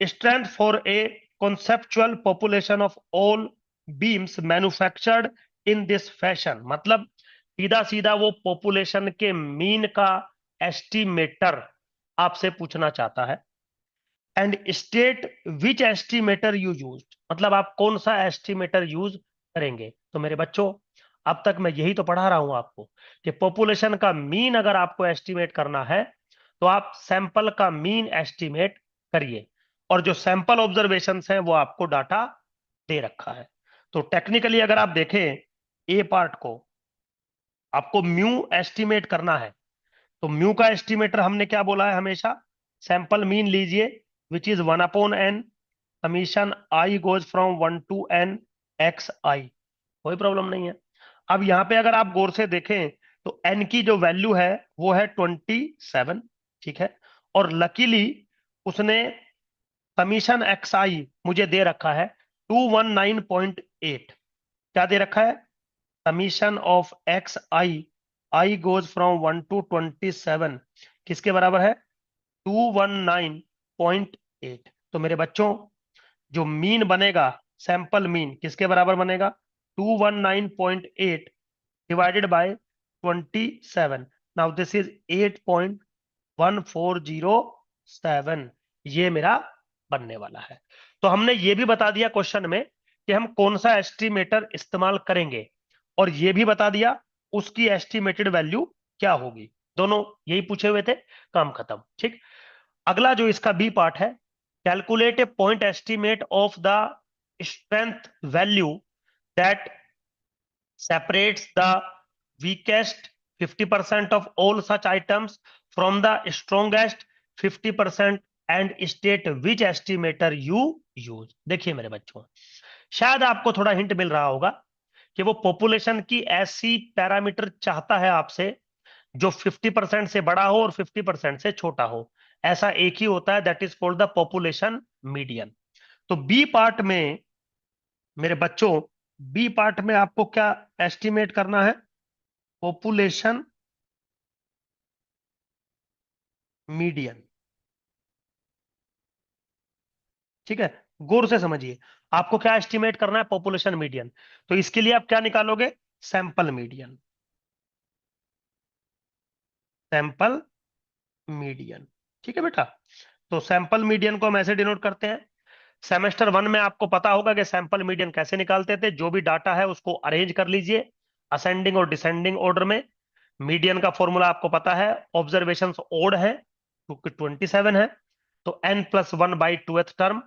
strength for a conceptual population of all beams manufactured in this fashion। मतलब सीधा सीधा वो पॉपुलेशन के मीन का एस्टिमेटर आपसे पूछना चाहता है। And state which estimator you use, मतलब आप कौन सा एस्टिमेटर यूज करेंगे। तो मेरे बच्चों, अब तक मैं यही तो पढ़ा रहा हूं आपको कि पॉपुलेशन का मीन अगर आपको एस्टिमेट करना है तो आप सैंपल का मीन एस्टिमेट करिए, और जो सैंपल ऑब्जर्वेशंस हैं वो आपको डाटा दे रखा है। तो टेक्निकली अगर आप देखें ए पार्ट को, आपको म्यू एस्टिमेट करना है, तो म्यू का एस्टिमेटर हमने क्या बोला है हमेशा, सैंपल मीन लीजिए which is 1/n, summation I goes from 1 to n X I, कोई प्रॉब्लम नहीं है। अब यहां पे अगर आप गौर से देखें तो n की जो वैल्यू है वो है 27, ठीक है, और लकीली उसने समीशन एक्स आई मुझे दे रखा है 219.8। क्या दे रखा है, summation of x i, i goes from 1 to 27 किसके बराबर है, 219.8। तो मेरे बच्चों जो मीन बनेगा, सैंपल मीन किसके बराबर बनेगा, 219.8 divided by 27। Now this is 8.1407, ये मेरा बनने वाला है। तो हमने ये भी बता दिया क्वेश्चन में कि हम कौन सा एस्टिमेटर इस्तेमाल करेंगे, और ये भी बता दिया उसकी एस्टिमेटेड वैल्यू क्या होगी। दोनों यही पूछे हुए थे, काम खत्म। ठीक, अगला जो इसका बी पार्ट है, calculate a point estimate of the strength value that separates the weakest 50% of all such items from the strongest 50% and state which estimator you use। देखिए मेरे बच्चों, शायद आपको थोड़ा हिंट मिल रहा होगा कि वो पॉपुलेशन की ऐसी पैरामीटर चाहता है आपसे जो 50% से बड़ा हो और 50% से छोटा हो। ऐसा एक ही होता है, that is called the population median. तो बी पार्ट में मेरे बच्चों, बी पार्ट में आपको क्या एस्टिमेट करना है, पॉपुलेशन मीडियन। ठीक है, गौर से समझिए, आपको क्या एस्टिमेट करना है, पॉपुलेशन मीडियन। तो इसके लिए आप क्या निकालोगे, सैंपल मीडियन, सैंपल मीडियन। ठीक है बेटा, तो सैंपल मीडियन को हम ऐसे डिनोट करते हैं। सेमेस्टर 1 में आपको पता होगा कि सैंपल मीडियन कैसे निकालते थे। जो भी डाटा है उसको अरेंज कर लीजिए असेंडिंग और डिसेंडिंग ऑर्डर में। मीडियन का फॉर्मूला आपको पता है, ऑब्जर्वेशन ओड है क्योंकि 27 है, तो n+1/2th टर्म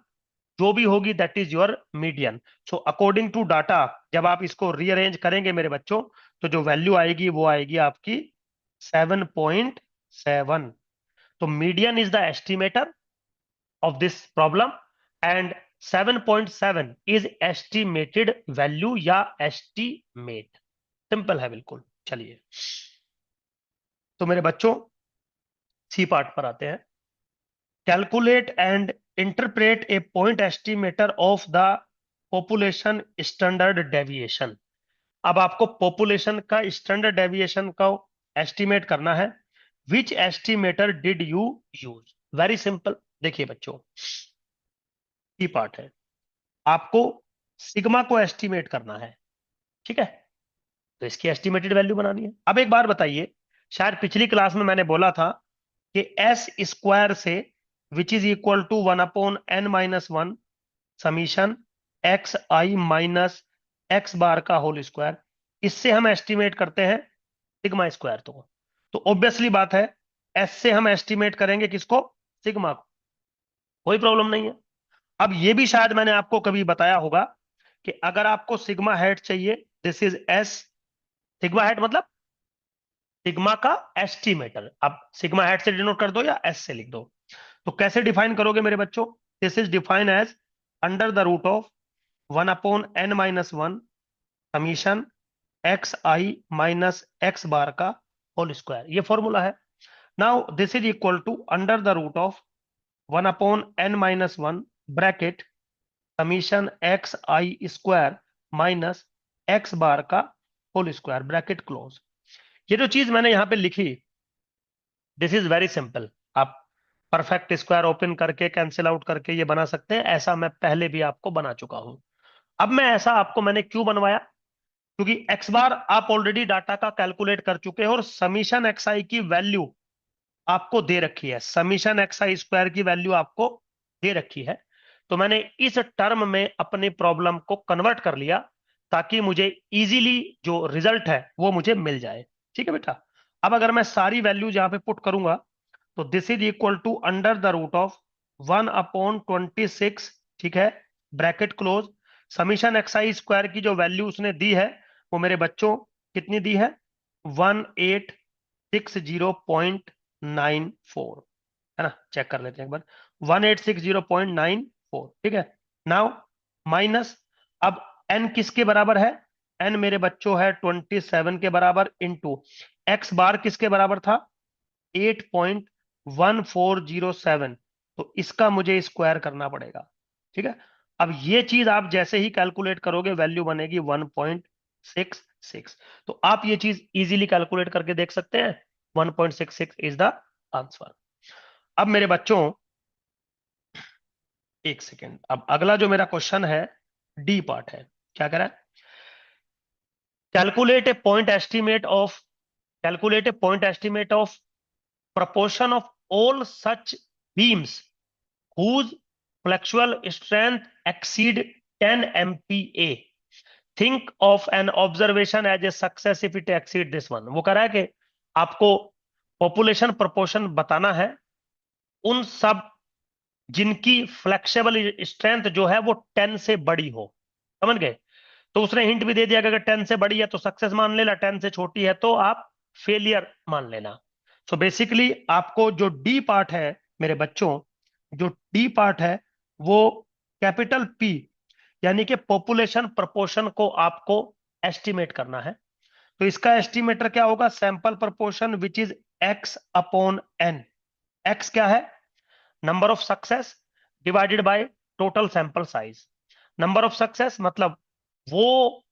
जो भी होगी that is your median. So according to data जब आप इसको रीअरेंज करेंगे मेरे बच्चों, तो जो वैल्यू आएगी वो आएगी आपकी 7.7। तो median is the estimator of this problem and 7.7 is estimated value या estimate। सिंपल है बिल्कुल। चलिए, तो मेरे बच्चों सी पार्ट पर आते हैं। Calculate and interpret A point estimator of the population standard deviation. अब आपको पॉपुलेशन का स्टैंडर्ड डेविएशन का एस्टिमेट करना है। Which estimator did you use, very simple. देखिए बच्चों, सी पार्ट है, आपको सिग्मा को एस्टिमेट करना है। ठीक है, तो इसकी एस्टिमेटेड वैल्यू बनानी है। अब एक बार बताइए, शायद पिछली क्लास में मैंने बोला था कि एस स्क्वायर से which is equal to 1/n-1 summation X I minus X bar का होल स्क्वायर, इससे हम एस्टिमेट करते हैं सिग्मा स्क्वायर। तो ऑब्वियसली बात है, एस से हम एस्टिमेट करेंगे किसको, सिग्मा को, कोई प्रॉब्लम नहीं है। अब ये भी शायद मैंने आपको कभी बताया होगा कि अगर आपको सिग्मा हेड चाहिए, this is S, sigma head मतलब सिग्मा का एस्टिमेटर। अब सिग्मा हेड से डिनोट कर दो या एस से लिख दो। तो कैसे डिफाइन करोगे मेरे बच्चों, this is define as under the root of 1/n-1 summation X I minus X bar का होल स्क्वायर, ये फॉर्मूला है। Now this is equal to under the root of 1/n-1 bracket summation X I square minus X bar का whole square bracket close. ये जो चीज मैंने यहां पे लिखी, दिस इज वेरी सिंपल। आप परफेक्ट स्क्वायर ओपन करके कैंसिल आउट करके ये बना सकते हैं, ऐसा मैं पहले भी आपको बना चुका हूं। अब मैं ऐसा आपको मैंने क्यों बनवाया, क्योंकि एक्स बार आप ऑलरेडी डाटा का कैलकुलेट कर चुके हैं और समीशन एक्स आई की वैल्यू आपको दे रखी है, समीशन एक्स आई स्क्वायर की वैल्यू आपको दे रखी है। तो मैंने इस टर्म में अपनी प्रॉब्लम को कन्वर्ट कर लिया ताकि मुझे इजीली जो रिजल्ट है वो मुझे मिल जाए। ठीक है बेटा, अब अगर मैं सारी वैल्यूज यहां पे पुट करूंगा, तो this is equal to under the root of 1/26, ठीक है, bracket close, summation x i square की जो वैल्यू उसने दी है वो मेरे बच्चों कितनी दी है, 1860.94, है ना, चेक कर लेते हैं एक बार, 1860.94, ठीक है। नाउ माइनस, अब n किसके बराबर है, n मेरे बच्चों है 27 के बराबर, इंटू x बार किसके बराबर था, 8.1407, तो इसका मुझे स्क्वायर करना पड़ेगा, ठीक है। अब ये चीज आप जैसे ही कैलकुलेट करोगे वैल्यू बनेगी 1.66, तो आप ये चीज इजीली कैलकुलेट करके देख सकते हैं, 1.66 इज द आंसर। अब मेरे बच्चों एक सेकेंड, अब अगला जो मेरा क्वेश्चन है डी पार्ट है, क्या कह रहा है, calculate a point estimate of calculate a point estimate of proportion of all such beams whose flexural strength exceed 10 MPa. Think of an observation as a success if it exceed this one. वो कह रहा है कि आपको population proportion बताना है उन सब जिनकी फ्लेक्सिबल स्ट्रेंथ जो है वो 10 से बड़ी हो, समझ गए। तो उसने हिंट भी दे दिया कि अगर 10 से बड़ी है तो सक्सेस मान लेना, 10 से छोटी है तो आप फेलियर मान लेना। सो बेसिकली आपको जो डी पार्ट है मेरे बच्चों, जो डी पार्ट है वो कैपिटल पी यानी कि पॉपुलेशन प्रपोर्शन को आपको एस्टिमेट करना है। तो इसका एस्टिमेटर क्या होगा, sample proportion which is x upon n. X क्या है, number of success divided by total sample size. Number of success मतलब वो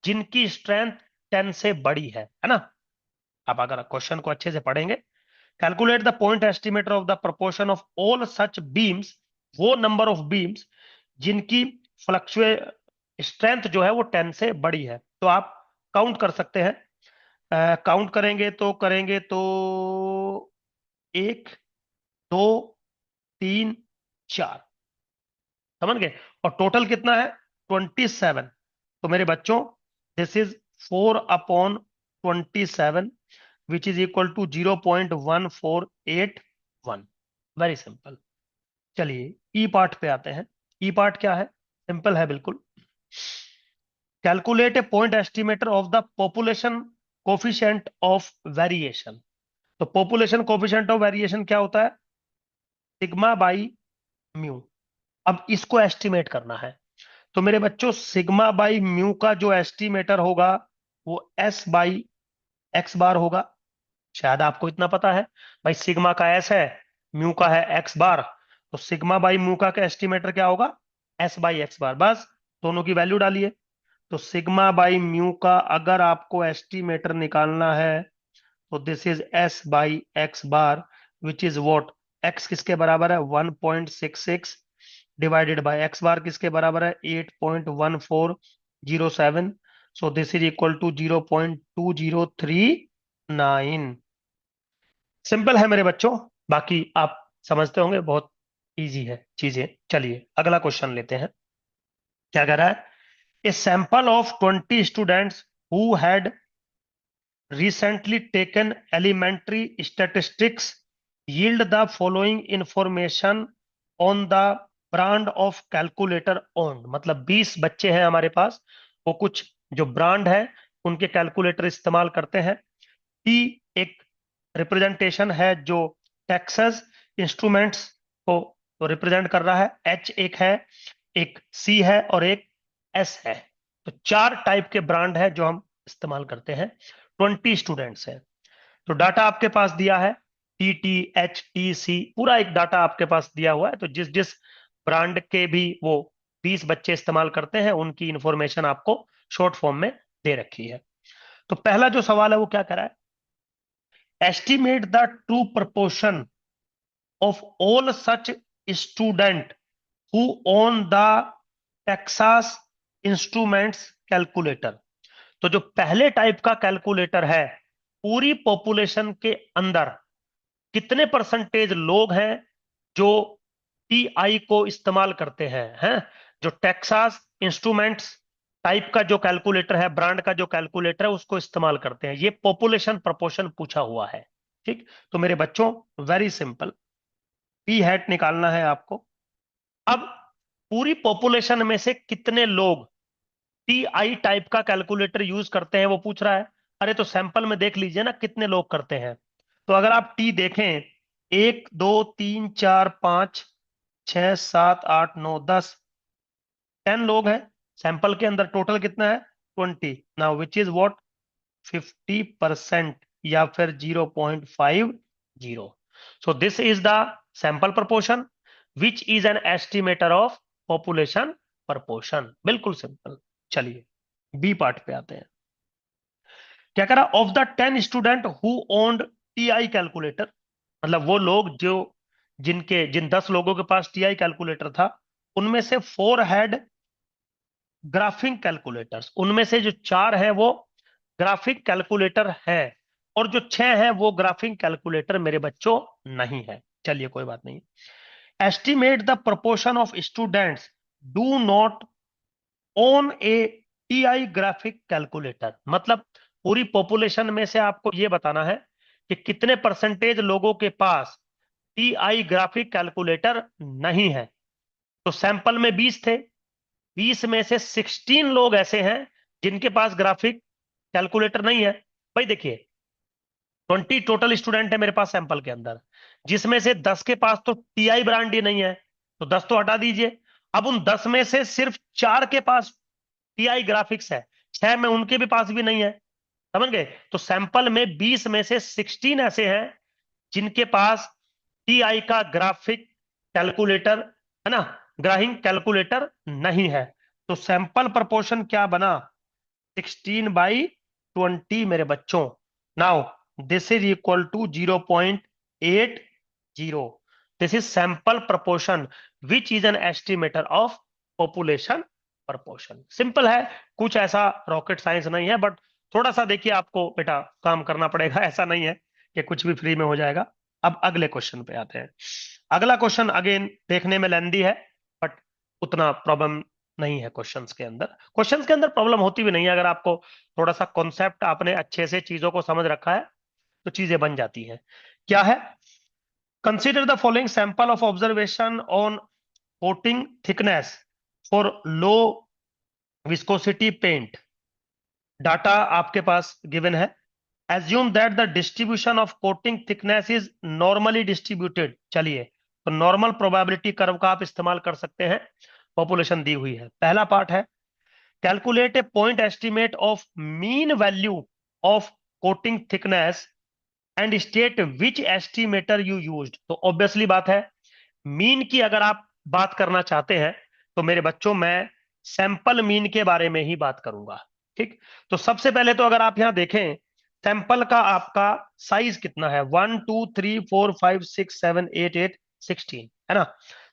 जिनकी स्ट्रेंथ 10 से बड़ी है ना। आप अगर क्वेश्चन को अच्छे से पढ़ेंगे, calculate the point estimator of the proportion of all such beams, वो नंबर ऑफ बीम्स जिनकी फ्लक्चुए स्ट्रेंथ जो है वो 10 से बड़ी है। तो आप काउंट कर सकते हैं, काउंट करेंगे तो 1 2 3 4, समझ गए। और टोटल कितना है 27। तो मेरे बच्चों this is 4/27 which is equal to 0.1481। Very simple. चलिए ई पार्ट पे आते हैं। ई पार्ट क्या है, सिंपल है बिल्कुल। Calculate a point estimator of the population coefficient of variation. तो पॉपुलेशन कोफिशिएंट ऑफ वेरिएशन क्या होता है, सिग्मा बाई म्यू। अब इसको एस्टिमेट करना है। तो मेरे बच्चों सिग्मा बाई म्यू का जो एस्टिमेटर होगा वो एस बाई एक्स बार होगा। शायद आपको इतना पता है, भाई सिग्मा का एस है, म्यू का है एक्स बार, तो सिग्मा बाई म्यू का एस्टिमेटर क्या होगा, एस बाई एक्स बार। बस दोनों की वैल्यू डालिए। तो सिग्मा बाई म्यू का अगर आपको एस्टिमेटर निकालना है तो this is S by x bar which is what, x किसके बराबर है 1.66 डिवाइडेड बाय एक्स बार किसके बराबर है 8.1407। So this is equal to 0.2039। Simple है मेरे बच्चों, बाकी आप समझते होंगे, बहुत इजी है चीजें। चलिए अगला क्वेश्चन लेते हैं। क्या कह रहा है, a sample of 20 students who had recently taken elementary statistics yield the following information on the brand of calculator owned। मतलब 20 बच्चे हैं हमारे पास, वो कुछ जो ब्रांड है उनके कैलकुलेटर इस्तेमाल करते हैं। टी एक रिप्रेजेंटेशन है जो टेक्सास इंस्ट्रूमेंट्स को रिप्रेजेंट कर रहा है, एच एक है, एक सी है और एक एस है। तो 4 टाइप के ब्रांड है जो हम इस्तेमाल करते हैं। 20 स्टूडेंट्स हैं, तो डाटा आपके पास दिया है, T T H T C पूरा एक डाटा आपके पास दिया हुआ है। तो जिस जिस ब्रांड के भी वो 20 बच्चे इस्तेमाल करते हैं उनकी इंफॉर्मेशन आपको शॉर्ट फॉर्म में दे रखी है। तो पहला जो सवाल है वो क्या कर रहा है, estimate the true proportion of all such student who own the Texas instruments calculator. तो जो पहले टाइप का कैलकुलेटर है, पूरी पॉपुलेशन के अंदर कितने परसेंटेज लोग हैं जो टीआई को इस्तेमाल करते हैं जो टेक्सास इंस्ट्रूमेंट्स टाइप का जो कैलकुलेटर है, ब्रांड का जो कैलकुलेटर है उसको इस्तेमाल करते हैं। ये पॉपुलेशन प्रपोर्शन पूछा हुआ है, ठीक। तो मेरे बच्चों वेरी सिंपल, पी हैट निकालना है आपको। अब पूरी पॉपुलेशन में से कितने लोग टीआई टाइप का कैलकुलेटर यूज करते हैं वो पूछ रहा है। अरे तो सैंपल में देख लीजिए ना कितने लोग करते हैं। तो अगर आप टी देखें, 1 2 3 4 5 6 7 8 9 10, 10 लोग हैं सैंपल के अंदर। टोटल कितना है? 20। Now which is what? 50% या फिर 0.50। सो this is the sample proportion which is an estimator of population proportion. बिल्कुल सिंपल। चलिए बी पार्ट पे आते हैं। क्या कह रहा? Of the 10 student who owned TI calculator, मतलब वो लोग जो जिन 10 लोगों के पास टीआई कैलकुलेटर था, उनमें से 4 हैड ग्राफिंग कैलकुलेटर्स। उनमें से जो 4 है वो ग्राफिक कैलकुलेटर है, और जो 6 है वो ग्राफिक कैलकुलेटर मेरे बच्चों नहीं है। चलिए कोई बात नहीं। Estimate the proportion of students do not own A TI graphic calculator, मतलब पूरी पॉपुलेशन में से आपको यह बताना है कि कितने परसेंटेज लोगों के पास टीआई ग्राफिक कैलकुलेटर नहीं है। तो सैंपल में 20 थे, 20 में से 16 लोग ऐसे हैं जिनके पास ग्राफिक कैलकुलेटर नहीं है। भाई देखिए, 20 टोटल स्टूडेंट है मेरे पास सैंपल के अंदर, जिसमें से 10 के पास तो टीआई ब्रांड ही नहीं है, तो 10 तो हटा दीजिए। अब उन 10 में से सिर्फ 4 के पास टीआई ग्राफिक्स है, 6 में उनके भी पास भी नहीं है। समझ गए? तो सैंपल में 20 में से 16 ऐसे हैं जिनके पास टीआई का ग्राफिक कैलकुलेटर, है ना, ग्राफिक कैलकुलेटर नहीं है। तो सैंपल प्रपोर्शन क्या बना? 16/20 मेरे बच्चों। Now this is equal to 0.80। This is sample proportion which is an estimator of population proportion. Simple है, कुछ ऐसा रॉकेट साइंस नहीं है, बट थोड़ा सा देखिए आपको बेटा काम करना पड़ेगा, ऐसा नहीं है कि कुछ भी फ्री में हो जाएगा। अब अगले क्वेश्चन पे आते हैं। अगला क्वेश्चन अगेन देखने में लेंदी है, बट उतना प्रॉब्लम नहीं है क्वेश्चंस के अंदर। क्वेश्चंस के अंदर प्रॉब्लम होती भी नहीं है, अगर आपको थोड़ा सा कॉन्सेप्ट आपने अच्छे से चीजों को समझ रखा है तो चीजें बन जाती हैं। क्या है? Consider the following sample of observation on coating thickness for low viscosity paint. Data आपके पास गिवन है। Assume that the distribution of coating thickness is normally distributed. चलिए, तो नॉर्मल प्रोबेबिलिटी कर्व का आप इस्तेमाल कर सकते हैं। पॉपुलेशन दी हुई है। पहला पार्ट है calculate a point estimate of mean value of coating thickness and state which estimator you used. तो ऑब्वियसली बात है, मीन की अगर आप बात करना चाहते हैं तो मेरे बच्चों मैं सैंपल मीन के बारे में ही बात करूंगा। ठीक, तो सबसे पहले तो अगर आप यहां देखें, सैंपल का आपका साइज कितना है? 1 2 3 4 5 6 7 8 8 16, है ना।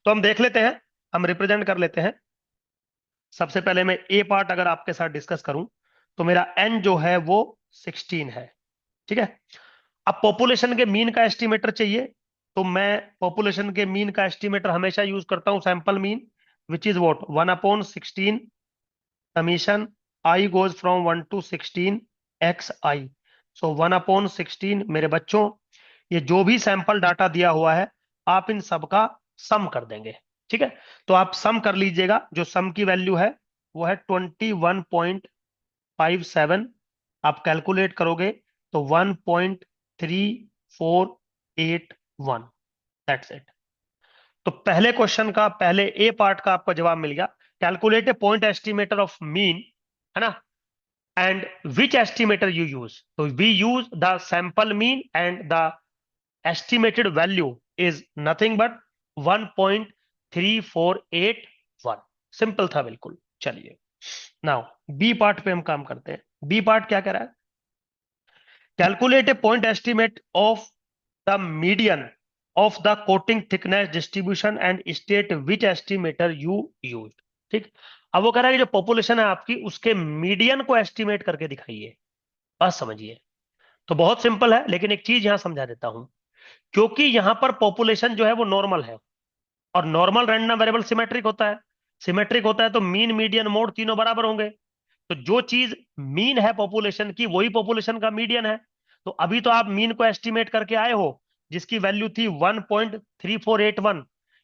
तो हम देख लेते हैं, हम रिप्रेजेंट कर लेते हैं। सबसे पहले मैं ए पार्ट अगर आपके साथ डिस्कस करूं तो मेरा एन जो है वो 16 है। ठीक है। अब पॉपुलेशन के मीन का एस्टिमेटर चाहिए, तो मैं पॉपुलेशन के मीन का एस्टिमेटर हमेशा यूज करता हूं sample mean, which is what 1/16 summation I goes from 1 to 16 X I. So 1/16 मेरे बच्चों, ये जो भी सैंपल डाटा दिया हुआ है आप इन सब का सम कर देंगे। ठीक है, तो आप सम कर लीजिएगा। जो सम की वैल्यू है वो है 21.57। आप कैलकुलेट करोगे तो 1.3481। That's it. तो पहले क्वेश्चन का, पहले ए पार्ट का आपको जवाब मिल गया। Calculate a point estimator of mean, है ना, and which estimator you use. तो we use the sample mean and the estimated value is nothing but 1.3481। Simple था बिल्कुल। चलिए नाउ बी पार्ट पे हम काम करते हैं। बी पार्ट क्या कह रहा है? Calculate a point estimate of the median of the coating thickness distribution and state which estimator you use. ठीक, अब वो कह रहा है कि जो पॉपुलेशन है आपकी उसके मीडियन को एस्टिमेट करके दिखाइए। बस समझिए, तो बहुत सिंपल है, लेकिन एक चीज यहां समझा देता हूं। क्योंकि यहां पर पॉपुलेशन जो है वो नॉर्मल है, और नॉर्मल रैंडम वेरिएबल सिमेट्रिक होता है। सिमेट्रिक होता है तो मीन मीडियन मोड तीनों बराबर होंगे। तो जो चीज मीन है पॉपुलेशन की वही पॉपुलेशन का मीडियन है। तो अभी तो आप मीन को एस्टिमेट करके आए हो जिसकी वैल्यू थी 1.3481।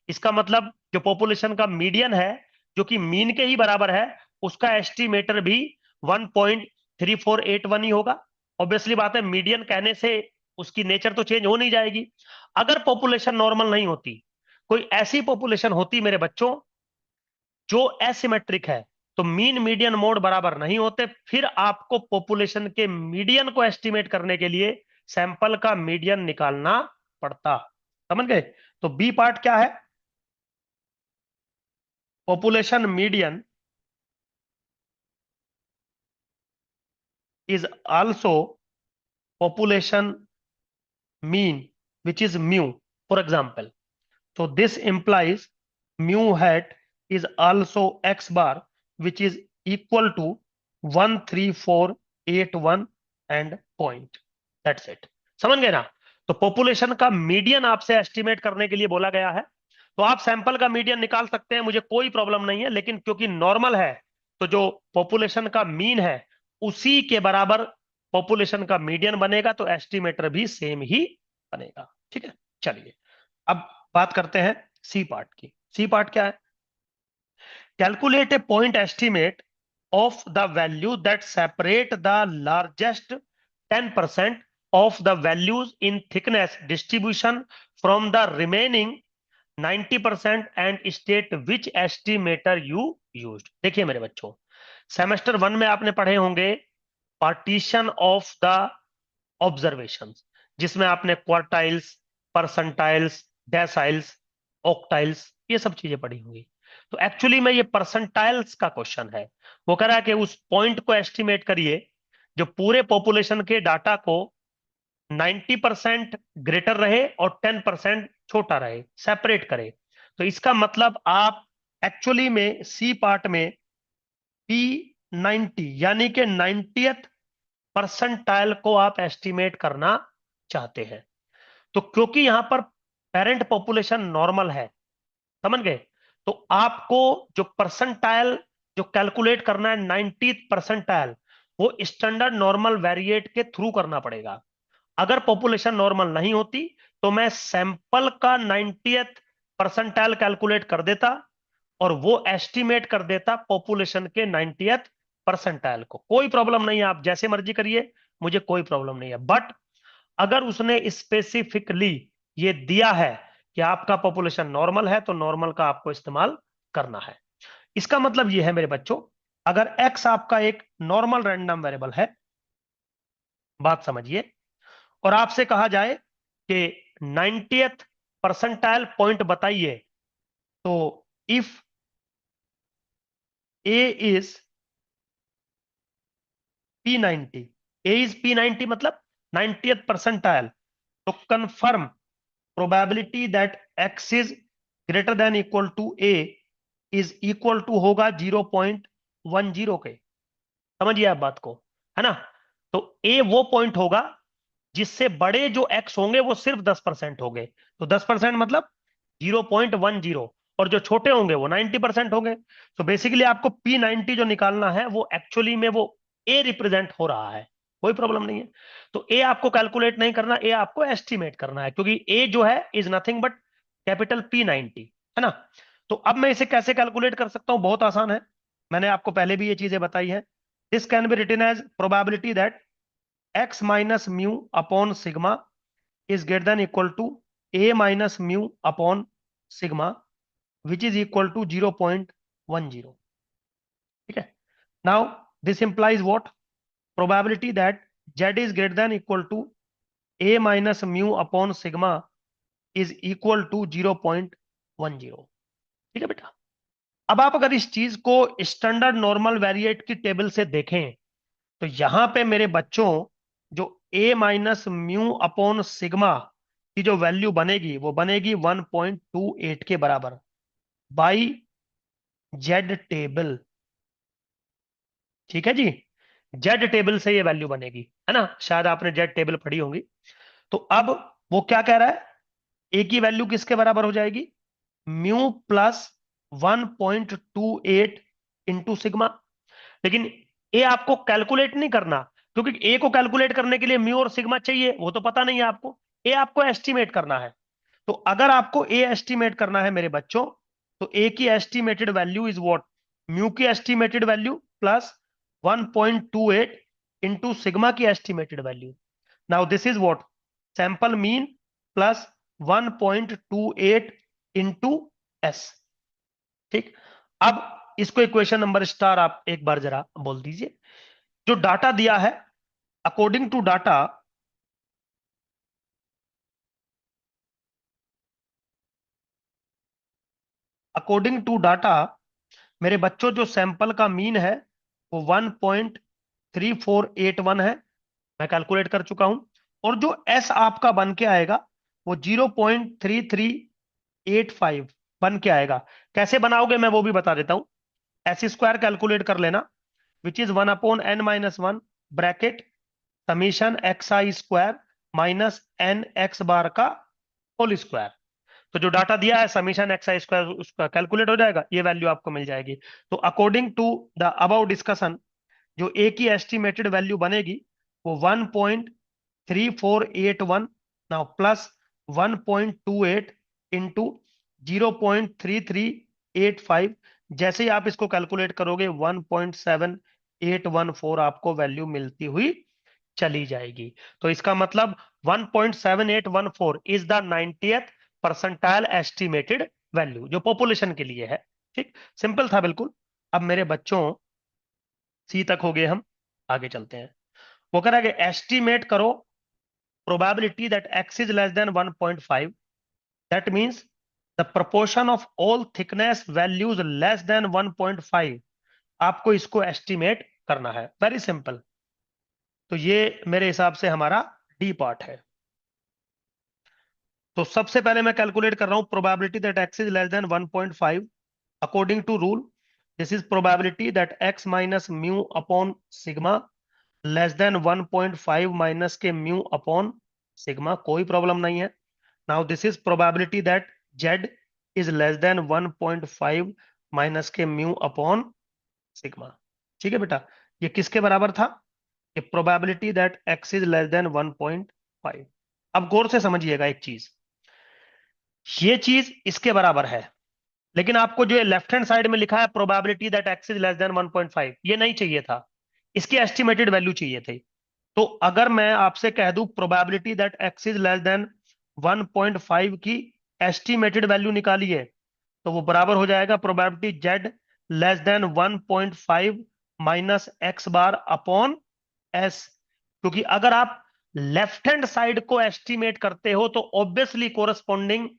इसका मतलब जो पॉपुलेशन का मीडियन है, जो कि मीन के ही बराबर है, उसका एस्टिमेटर भी 1.3481 ही होगा। ऑब्वियसली बात है, मीडियन कहने से उसकी नेचर तो चेंज हो नहीं जाएगी। अगर पॉपुलेशन नॉर्मल नहीं होती, कोई ऐसी पॉपुलेशन होती मेरे बच्चों जो एसिमेट्रिक है, तो मीन मीडियन मोड बराबर नहीं होते, फिर आपको पॉपुलेशन के मीडियन को एस्टिमेट करने के लिए सैंपल का मीडियन निकालना पड़ता। समझ गए? तो बी पार्ट क्या है? Population median is also population mean, which is mu, for example. So this implies mu hat is also x bar, which is equal to 13481 and point. That's it. समझ गए ना? तो पॉपुलेशन का median आपसे estimate करने के लिए बोला गया है। तो आप सैंपल का मीडियन निकाल सकते हैं, मुझे कोई प्रॉब्लम नहीं है, लेकिन क्योंकि नॉर्मल है, तो जो पॉपुलेशन का मीन है उसी के बराबर पॉपुलेशन का मीडियन बनेगा, तो एस्टिमेटर भी सेम ही बनेगा। ठीक है, चलिए अब बात करते हैं सी पार्ट की। सी पार्ट क्या है? Calculate a point estimate of the value that separate the largest 10% of the values in thickness distribution from the remaining 90% and state which estimator you used। देखिए मेरे बच्चों, सेमेस्टर 1 में आपने पढ़े होंगे पार्टीशन ऑफ द ऑब्जर्वेशंस, जिसमें आपने quartiles, percentiles, deciles, ऑक्टाइल्स, ये सब चीजें पढ़ी होंगी। तो एक्चुअली में ये परसेंटाइल्स का क्वेश्चन है। वो कह रहा है कि उस पॉइंट को एस्टिमेट करिए जो पूरे पॉपुलेशन के डाटा को 90% ग्रेटर रहे और 10% छोटा रहे, सेपरेट करे। तो इसका मतलब आप एक्चुअली में सी पार्ट में P90 यानी कि 90th परसेंटाइल को आप एस्टिमेट करना चाहते हैं। तो क्योंकि यहां पर पेरेंट पॉपुलेशन नॉर्मल है, समझ गए, तो आपको जो परसेंटाइल जो कैलकुलेट करना है 90th परसेंटाइल, वो स्टैंडर्ड नॉर्मल वेरिएट के थ्रू करना पड़ेगा। अगर पॉपुलेशन नॉर्मल नहीं होती तो मैं सैंपल का 90th परसेंटाइल कैलकुलेट कर देता और वो एस्टिमेट कर देता पॉपुलेशन के 90th परसेंटाइल को। कोई प्रॉब्लम नहीं है, आप जैसे मर्जी करिए, मुझे कोई प्रॉब्लम नहीं है। बट अगर उसने स्पेसिफिकली ये दिया है कि आपका पॉपुलेशन नॉर्मल है, तो नॉर्मल का आपको इस्तेमाल करना है। इसका मतलब ये है मेरे बच्चों, अगर x आपका एक नॉर्मल रैंडम वेरिएबल है, बात समझिए, और आपसे कहा जाए कि 90th परसेंटाइल पॉइंट बताइए, तो if a is P90, a is P90 मतलब 90th परसेंटाइल, तो confirm probability that x is greater than equal to a is equal to होगा 0.10 के। समझिए आप बात को, है ना? तो a वो पॉइंट होगा जिससे बड़े जो x होंगे वो सिर्फ 10% होंगे, तो 10% मतलब 0.10, और जो छोटे होंगे वो 90% होंगे। तो बेसिकली आपको P90 जो निकालना है वो एक्चुअली में वो a रिप्रेजेंट हो रहा है, कोई प्रॉब्लम नहीं है। तो a आपको कैलकुलेट नहीं करना, a आपको एस्टिमेट करना है, क्योंकि a जो है is nothing but capital P90, है ना? तो अब मैं इसे कैसे कैलकुलेट कर सकता हूं? बहुत आसान है, मैंने आपको पहले भी ये चीजें बताई है। This can be written as probability that x minus mu upon sigma is greater than equal to a minus mu upon sigma which is equal to 0.10। ठीक है, now this implies what? Probability that z is greater than equal to a minus mu upon sigma is equal to 0.10। ठीक है बेटा, अब आप अगर इस चीज को स्टैंडर्ड नॉर्मल वेरिएट की टेबल से देखें, तो यहां पे मेरे बच्चों जो a minus mu upon sigma की जो वैल्यू बनेगी वो बनेगी 1.28 के बराबर बाई जेड टेबल। ठीक है जी, जेड टेबल से ये वैल्यू बनेगी, है ना? शायद आपने जेड टेबल पढ़ी होंगी। तो अब वो क्या कह रहा है, ए की वैल्यू किसके बराबर हो जाएगी? Mu plus 1.28 into sigma. लेकिन ए आपको कैलकुलेट नहीं करना, क्योंकि ए को कैलकुलेट करने के लिए म्यू और सिग्मा चाहिए, वो तो पता नहीं है आपको। ए आपको एस्टिमेट करना है। तो अगर आपको ए एस्टिमेट करना है मेरे बच्चों, तो ए की estimated value is what, mu की estimated value plus 1.28 into sigma की estimated value. Now this is what, sample mean plus 1.28 into S. ठीक, अब इसको इक्वेशन नंबर स्टार आप एक बार जरा बोल दीजिए। जो डाटा दिया है, according to data, according to data मेरे बच्चों, जो सैंपल का मीन है वो 1.3481 है, मैं कैलकुलेट कर चुका हूं। और जो एस आपका बन के आएगा वो 0.3385 बन के आएगा। कैसे बनाओगे मैं वो भी बता देता हूं। एस स्क्वायर कैलकुलेट कर लेना, which is 1/n-1 bracket summation X I square minus n X bar का होल स्क्वायर। तो जो डाटा दिया है समीशन एक्स आई स्क्वायर उसका कैलकुलेट हो जाएगा, ये वैल्यू आपको मिल जाएगी। तो according to the about discussion, जो ए की एस्टिमेटेड वैल्यू बनेगी वो 1.3481 नाउ प्लस 1.28 इंटू 0.3385। जैसे ही आप इसको कैलकुलेट करोगे 1.7814 आपको वैल्यू मिलती हुई चली जाएगी। तो इसका मतलब 1.7814 is the 90th percentile estimated value, जो पॉपुलेशन के लिए है। ठीक, सिंपल था बिल्कुल। अब मेरे बच्चों, सी तक हो गए हम, आगे चलते हैं। वो कह रहा है कि एस्टिमेट करो probability that x is less than 1.5, that means the proportion of all thickness values less than 1.5। आपको इसको एस्टिमेट करना है, वेरी सिंपल। तो ये मेरे हिसाब से हमारा डी पार्ट है। तो सबसे पहले मैं कैलकुलेट कर रहा हूं probability that x is less than 1.5 according to rule. This is probability that x minus mu upon sigma less than 1.5 minus के म्यू अपॉन सिग्मा, कोई प्रॉब्लम नहीं है। Now this is probability that z is less than 1.5 minus के mu upon sigma. ठीक है बेटा, ये किसके बराबर था? ये probability that x is less than 1.5। अब गौर से समझिएगा एक चीज, ये चीज इसके बराबर है, लेकिन आपको जो लेफ्ट हैंड साइड में लिखा है probability that x is less than 1.5, ये नहीं चाहिए था, इसकी एस्टिमेटेड वैल्यू चाहिए थी। तो अगर मैं आपसे कह दूं probability that x is less than 1.5 की एस्टिमेटेड वैल्यू निकालिए, तो वो बराबर हो जाएगा probability Z less than 1.5 minus X bar upon S. क्योंकि अगर आप लेफ्ट हैंड साइड को एस्टिमेट करते हो तो obviously corresponding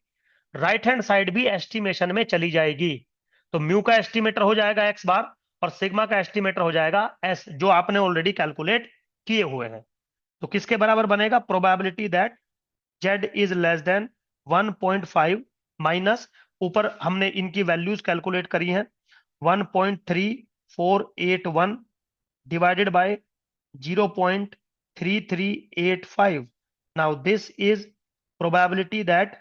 right hand side भी एस्टिमेशन में चली जाएगी। तो म्यू का एस्टिमेटर हो जाएगा एक्स बार और सिग्मा का एस्टिमेटर हो जाएगा एस, जो आपने ऑलरेडी कैलकुलेट किए हुए हैं। तो किसके बराबर बनेगा? Probability that z is less than 1.5 minus, ऊपर हमने इनकी वैल्यूज कैलकुलेट करी हैं, 1.3481 divided by 0.3385। Now this is probability that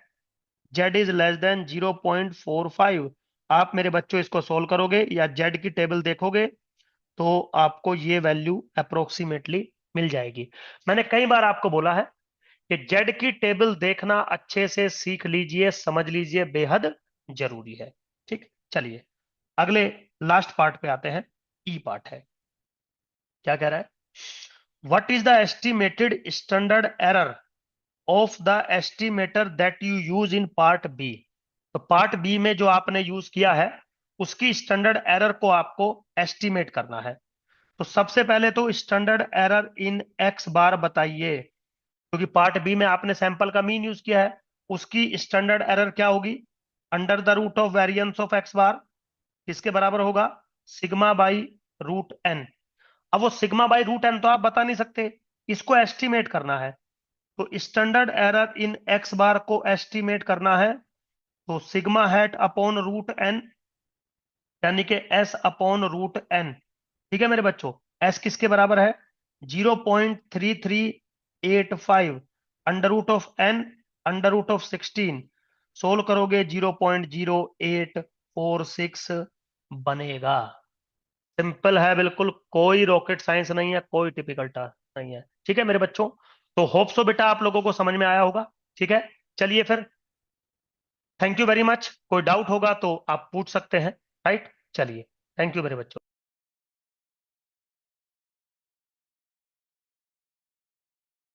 z is less then 0.45। आप मेरे बच्चों इसको सोल्व करोगे या जेड की टेबल देखोगे तो आपको ये वैल्यू अप्रोक्सीमेटली मिल जाएगी। मैंने कई बार आपको बोला है कि जेड की टेबल देखना अच्छे से सीख लीजिए, समझ लीजिए, बेहद जरूरी है। ठीक, चलिए अगले लास्ट पार्ट पे आते हैं। ई पार्ट है, क्या कह रहा है? What is the estimated standard error of the estimator that you use in part B. तो पार्ट बी में जो आपने यूज किया है उसकी स्टैंडर्ड एरर को आपको एस्टिमेट करना है। तो सबसे पहले तो स्टैंडर्ड एरर इन एक्स बार बताइए, क्योंकि पार्ट बी में आपने सैंपल का मीन यूज किया है। उसकी स्टैंडर्ड एरर क्या होगी? Under the root of variance of X bar, किसके बराबर होगा? Sigma by root n. अब वो सिग्मा बाई रूट एन तो आप बता नहीं सकते, इसको एस्टिमेट करना है। तो standard error in x bar को एस्टिमेट करना है, तो sigma hat upon root n, यानी कि एस अपॉन रूट एन। ठीक है मेरे बच्चों, एस किसके बराबर है? 0.3385 under root of n under root of 16। Solve करोगे 0.0846 बनेगा। सिंपल है बिल्कुल, कोई रॉकेट साइंस नहीं है, कोई टिपिकल टास्क नहीं है। ठीक है मेरे बच्चों, तो होप सो बेटा आप लोगों को समझ में आया होगा। ठीक है, चलिए फिर थैंक यू वेरी मच। कोई डाउट होगा तो आप पूछ सकते हैं, राइट? चलिए, थैंक यू मेरे बच्चों।